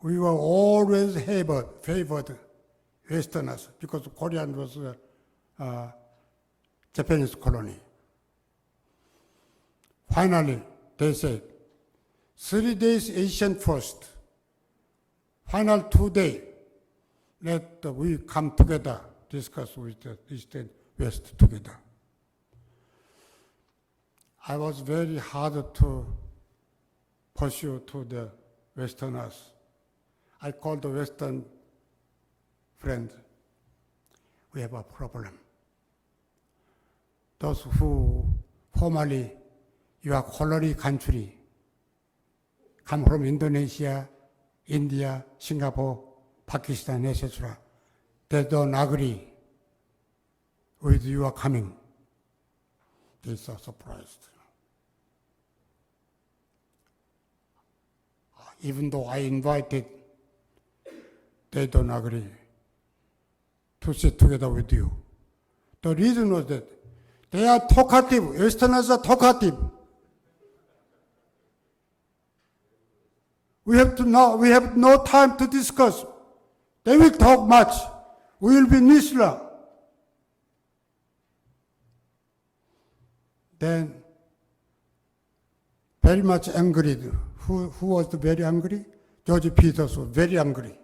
Speaker 1: We were always favored Westerners because Korea was a Japanese colony. Finally, they said, 3 days Asian first. Final 2 days, let we come together, discuss with the East and West together. I was very hard to pursue to the Westerners. I called the Western friend. We have a problem. Those who formerly your colony country come from Indonesia, India, Singapore, Pakistan, etc. They don't agree with your coming. They are surprised. Even though I invited, they don't agree to sit together with you. The reason was that they are talkative. Westerners are talkative. We have no time to discuss. They will talk much. We will be Nisla. Then, very much angry. Who was very angry? George Peters was very angry.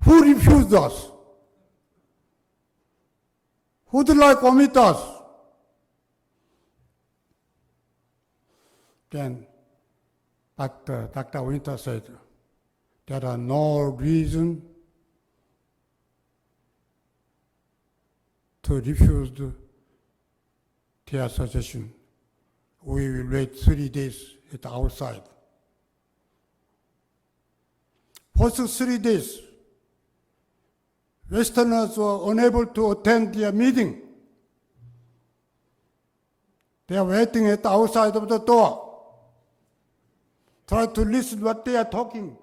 Speaker 1: Who refused us? Who would like to omit us? Then, but Dr. Winter said, there are no reason to refuse their suggestion. We will wait 3 days at the outside. First 3 days, Westerners were unable to attend their meeting. They are waiting at the outside of the door. Try to listen what they are talking.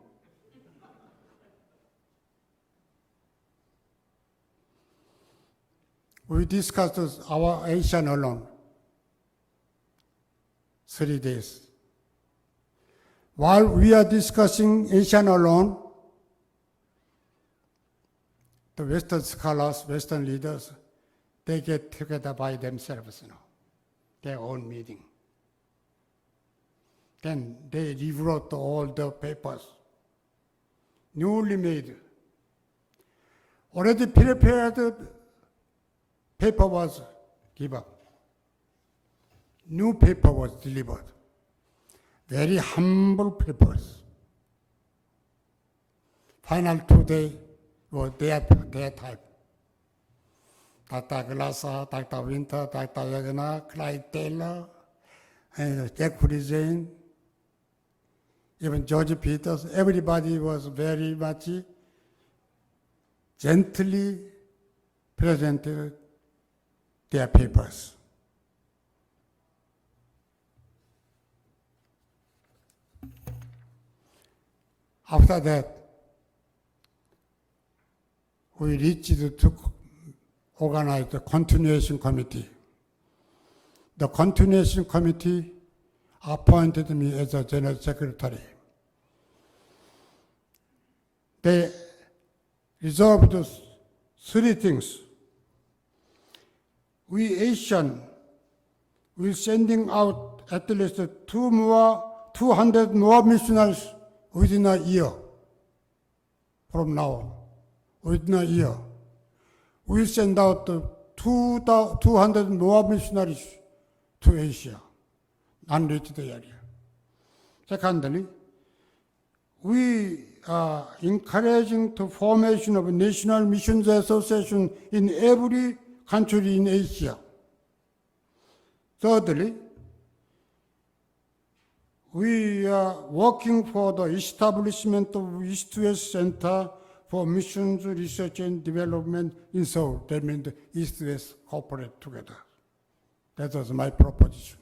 Speaker 1: We discussed our Asian alone. 3 days. While we are discussing Asian alone, the Western scholars, Western leaders, they get together by themselves, their own meeting. Then they rewrote all the papers, newly made. Already prepared paper was given. New paper was delivered. Very humble papers. Final 2 days was their type. Dr. Glassa, Dr. Winter, Dr. Wagner, Clyde Taylor, and Jeffrey Zane, even George Peters, everybody was very much gently presented their papers. After that, we reached to organize the continuation committee. The continuation committee appointed me as a general secretary. They resolved 3 things. We Asian will sending out at least 200 more missionaries within a year from now, within a year, we send out 200 more missionaries to Asia, unreached area. Secondly, we are encouraging the formation of a national missions association in every country in Asia. Thirdly, we are working for the establishment of U.S Center for Missions Research and Development in Seoul. That means the East-West cooperate together. That was my proposition.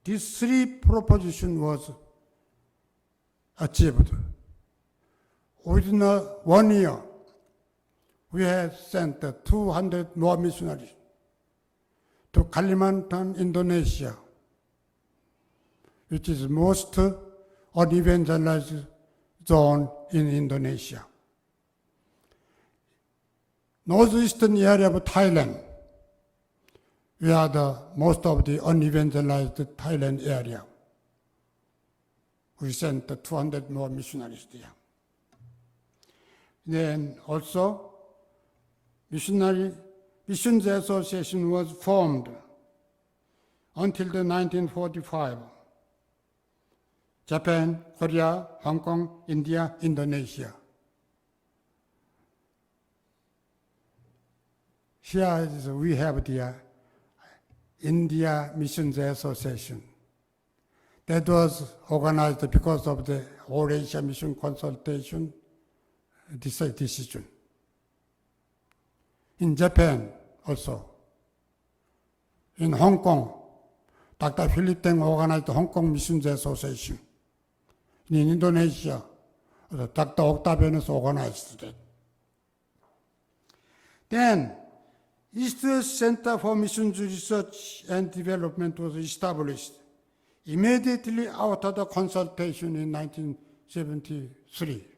Speaker 1: These three propositions was achieved. Within 1 year, we had sent 200 more missionaries to Kalimantan, Indonesia, which is most unevangelized zone in Indonesia. Northeastern area of Thailand, we are the most of the unevangelized Thailand area. We sent 200 more missionaries there. Then also, Missions Association was formed until the 1945. Japan, Korea, Hong Kong, India, Indonesia. Here we have the India Missions Association. That was organized because of the All Asia Mission Consultation decision. In Japan also. In Hong Kong, Dr. Philip Deng organized the Hong Kong Missions Association. In Indonesia, Dr. Octavianus organized it. Then, U.S Center for Missions Research and Development was established immediately after the consultation in 1973.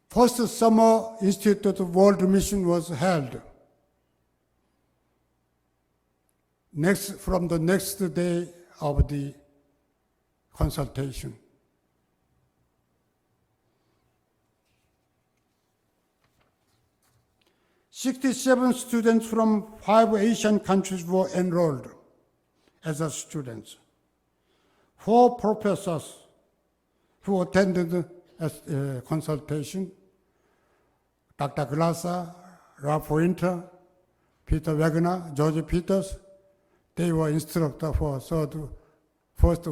Speaker 1: First Summer Institute of World Mission was held. From the next day of the consultation. "67 students from 5 Asian countries were enrolled as students. 4 professors who attended the consultation, Dr. Glassa, Ralph Winter, Peter Wagner, George Peters, they were instructors for first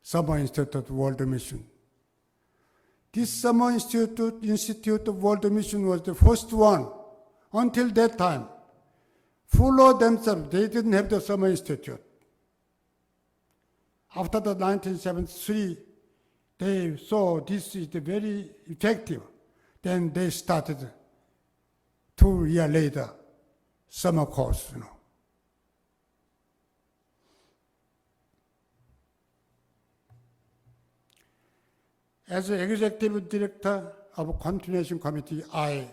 Speaker 1: Summer Institute of World Mission. This Summer Institute of World Mission was the first one. Until that time, full of themselves, they didn't have the Summer Institute. After the 1973, they saw this is very effective. Then they started 2 years later, summer course, As the executive director of Continuation Committee, I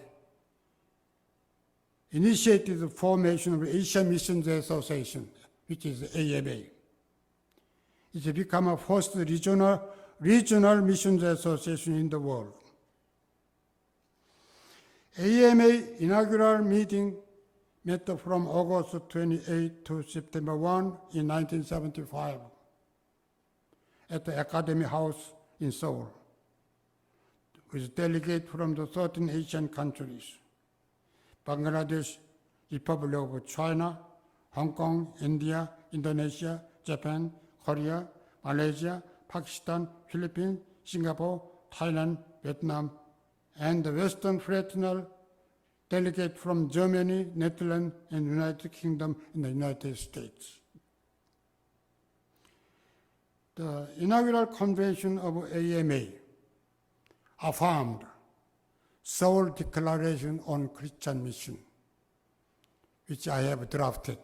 Speaker 1: initiated the formation of Asian Missions Association, which is AMA. It's become a first regional missions association in the world. AMA inaugural meeting met from August 28 to September 1 in 1975 at the Academy House in Seoul, with delegates from the 13 Asian countries: Bangladesh, Republic of China, Hong Kong, India, Indonesia, Japan, Korea, Malaysia, Pakistan, Philippines, Singapore, Thailand, Vietnam, and the Western Fraternal delegate from Germany, Netherlands, and United Kingdom in the United States. The inaugural convention of AMA affirmed Seoul Declaration on Christian Mission, which I have drafted.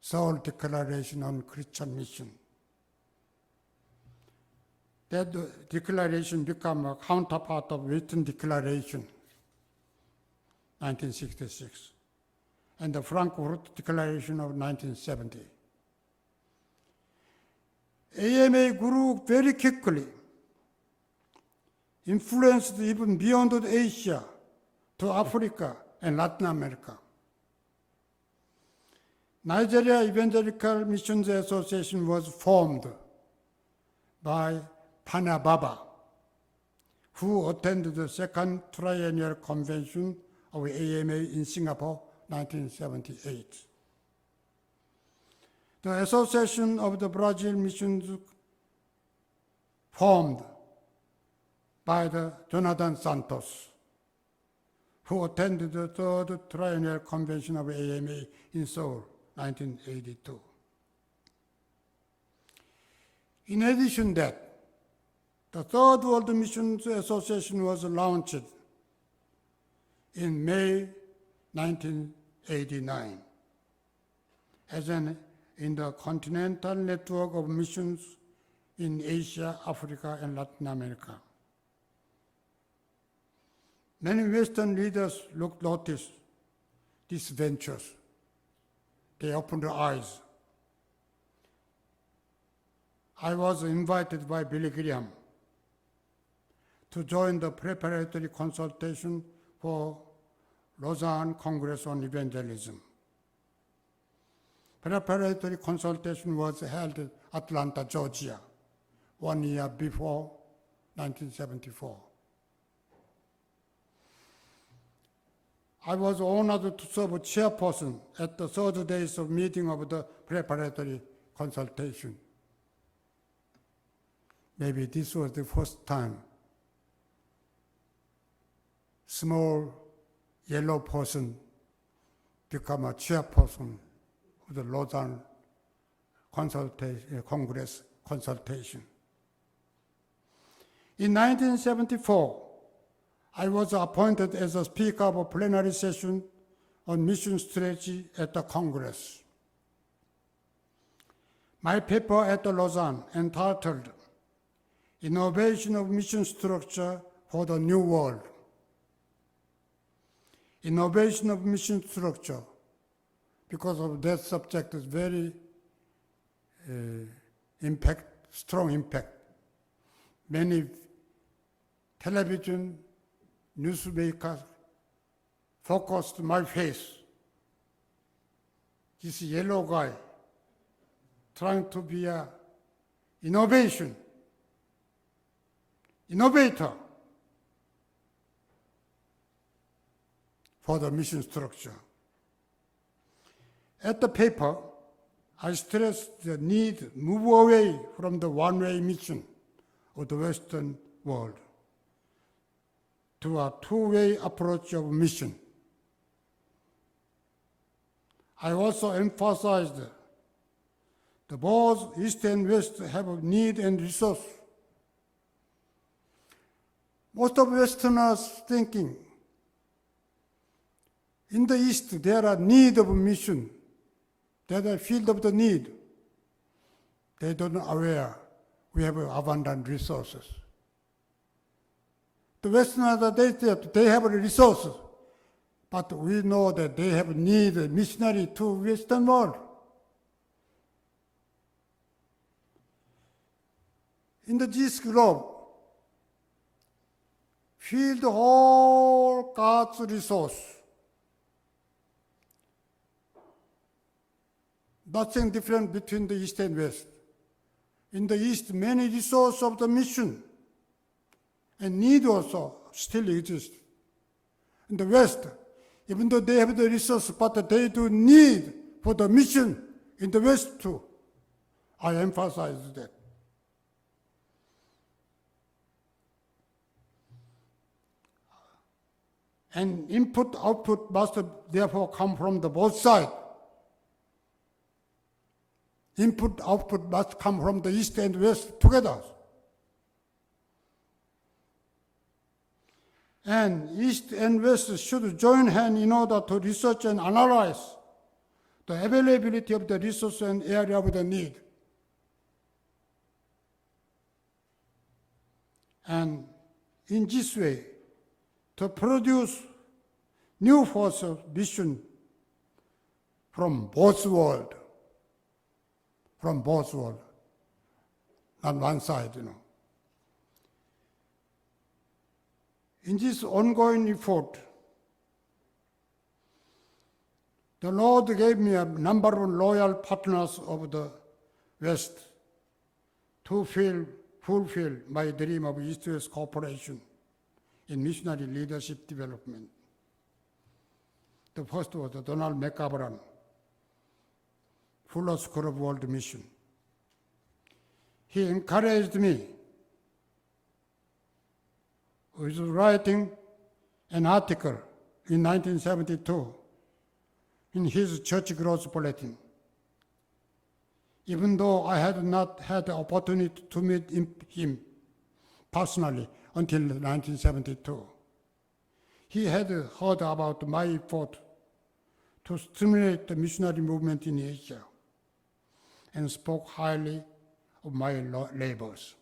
Speaker 1: Seoul Declaration on Christian Mission. That declaration became a counterpart of written declaration, 1966, and the Frankfurt Declaration of 1970. AMA grew very quickly, influenced even beyond Asia to Africa and Latin America. Nigeria Evangelical Missions Association was formed by Panababa, who attended the second triennial convention of AMA in Singapore, 1978. The Association of the Brazil Missions formed by the Jonathan Santos, who attended the third triennial convention of AMA in Seoul, 1982. In addition to that, the Third World Missions Association was launched in May 1989 as an intercontinental network of missions in Asia, Africa, and Latin America. Many Western leaders noticed these ventures. They opened their eyes. I was invited by Billy Graham to join the preparatory consultation for Lausanne Congress on Evangelism. Preparatory consultation was held in Atlanta, Georgia, 1 year before 1974. I was honored to serve chairperson at the third days of meeting of the preparatory consultation. Maybe this was the first time small yellow person become a chairperson of the Lausanne Congress consultation. In 1974, I was appointed as a speaker of a plenary session on mission strategy at the Congress. My paper at the Lausanne, entitled Innovation of Mission Structure for the New World. Innovation of mission structure, because of that subject is very strong impact. Many television newsmakers focused my face. This yellow guy trying to be an innovator for the mission structure. At the paper, I stressed the need to move away from the one-way mission of the Western world to a two-way approach of mission. I also emphasized that both East and West have a need and resource. Most of Westerners thinking, in the East there are need of mission, there are field of the need. They don't know aware we have abundant resources. The Westerners, they have resources, but we know that they have need missionary to Western world. In the Jesus globe, feel the whole God's resource. Nothing different between the East and West. In the East, many resources of the mission and need also still exist. In the West, even though they have the resource, but they do need for the mission in the West too. I emphasize that. And input-output must therefore come from the both sides. Input-output must come from the East and West together. And East and West should join hands in order to research and analyze the availability of the resource and area of the need. And in this way, to produce new force of mission from both worlds. not one side, In this ongoing effort, the Lord gave me a number of loyal partners of the West to fulfill my dream of East-West cooperation in missionary leadership development. The first was Donald McGavran, Fuller School of World Mission. He encouraged me with writing an article in 1972 in his Church Growth Bulletin. Even though I had not had the opportunity to meet him personally until 1972, he had heard about my effort to stimulate the missionary movement in Asia and spoke highly of my labors.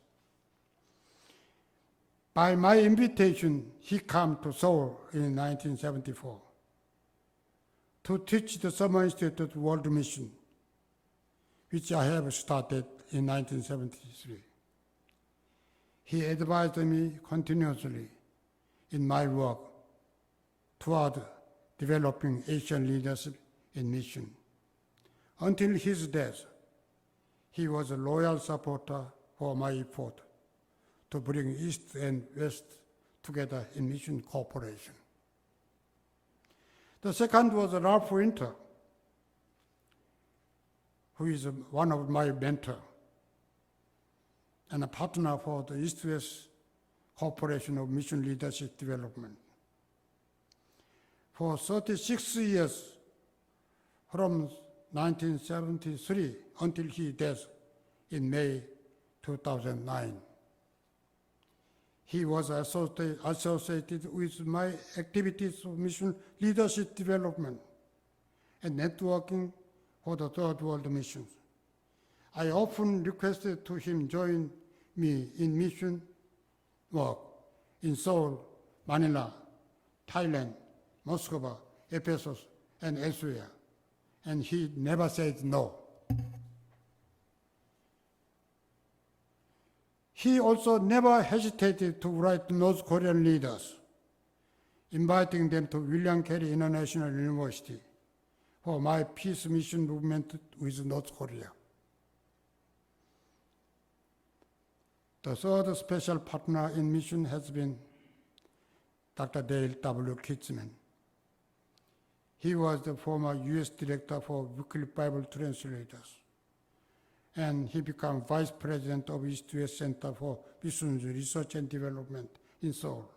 Speaker 1: By my invitation, he came to Seoul in 1974 to teach the Summer Institute World Mission, which I have started in 1973. He advised me continuously in my work toward developing Asian leadership in mission. Until his death, he was a loyal supporter for my effort to bring East and West together in mission cooperation. The second was Ralph Winter, who is one of my mentors and a partner for the East-West cooperation of mission leadership development. For 36 years, from 1973 until his death in May 2009, he was associated with my activities of mission leadership development and networking for the Third World missions. I often requested to him join me in mission work in Seoul, Manila, Thailand, Moscow, Ephesus, and elsewhere, and he never said no. He also never hesitated to write to North Korean leaders, inviting them to William Carey International University for my peace mission movement with North Korea. The third special partner in mission has been Dr. Dale W. Kitzman. He was the former U.S. Director for Wycliffe Bible Translators, and he became Vice President of U.S Center for Missionary Research and Development in Seoul,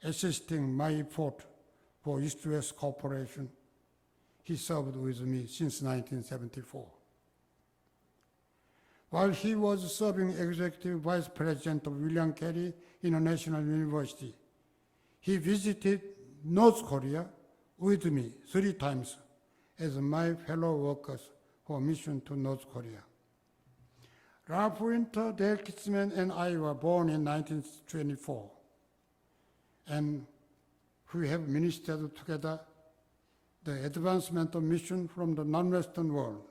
Speaker 1: assisting my effort for East-West cooperation. He served with me since 1974. While he was serving Executive Vice President of William Carey International University, he visited North Korea with me 3 times as my fellow workers for mission to North Korea. Ralph Winter, Dale Kitzman, and I were born in 1924, and we have ministered together the advancement of mission from the non-Western world.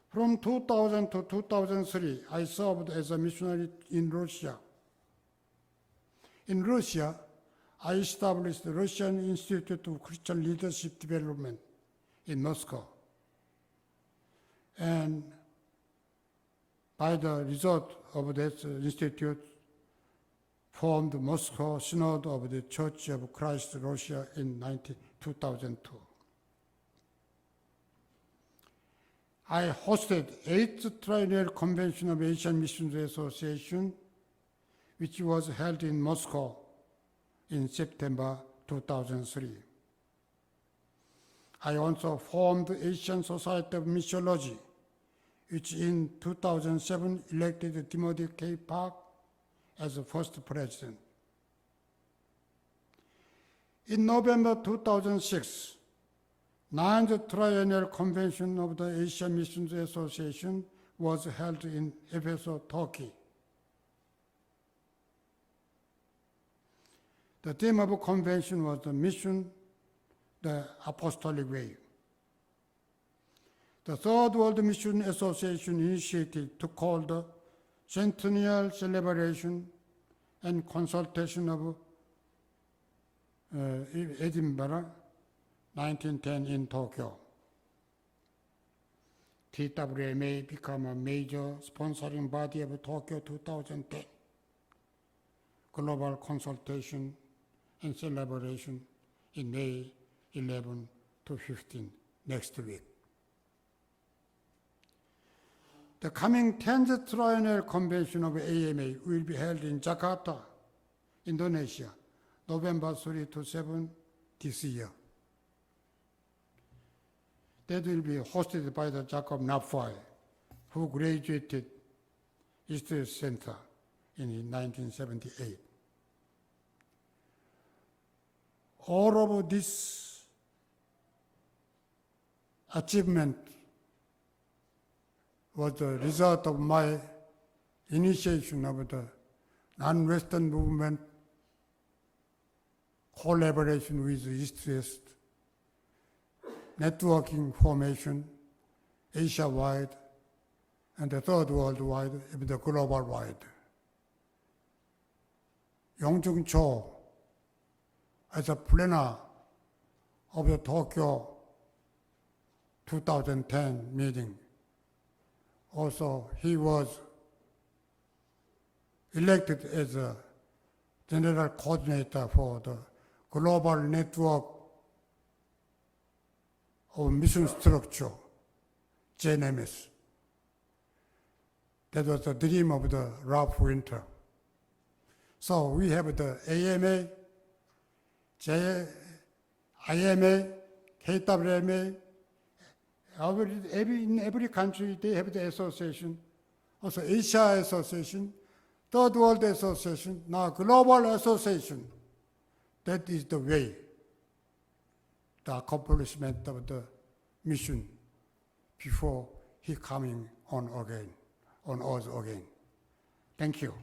Speaker 1: From 2000 to 2003, I served as a missionary in Russia. In Russia, I established the Russian Institute of Christian Leadership Development in Moscow. And by the result of that institute, formed the Moscow Synod of the Church of Christ Russia in 2002. I hosted 8th Triennial Convention of Asian Missions Association, which was held in Moscow in September 2003. I also formed the Asian Society of Missiology, which in 2007 elected Timothy K. Park as the first president. In November 2006, 9th Triennial Convention of the Asian Missions Association was held in Ephesus, Turkey. The theme of the convention was the mission, the apostolic way. The Third World Mission Association initiated to call the centennial celebration and consultation of Edinburgh, 1910 in Tokyo. TWMA became a major sponsoring body of Tokyo 2010 global consultation and celebration in May 11 to 15 next week. The coming 10th Triennial Convention of AMA will be held in Jakarta, Indonesia, November 3 to 7 this year. That will be hosted by the Jacob Napfai, who graduated U.S Center in 1978. All of this achievement was the result of my initiation of the non-Western movement, collaboration with East-West, networking formation, Asia-wide, and the third world-wide, and the global-wide. Yongjung Cho, as a planner of the Tokyo 2010 meeting, also he was elected as a general coordinator for the global network of mission structure, JNMS. That was the dream of the Ralph Winter. So we have the AMA, IMA, KWMA. In every country, they have the association. Also Asia Association, Third World Association, now Global Association. That is the way, the accomplishment of the mission before he coming on again, on us again. Thank you.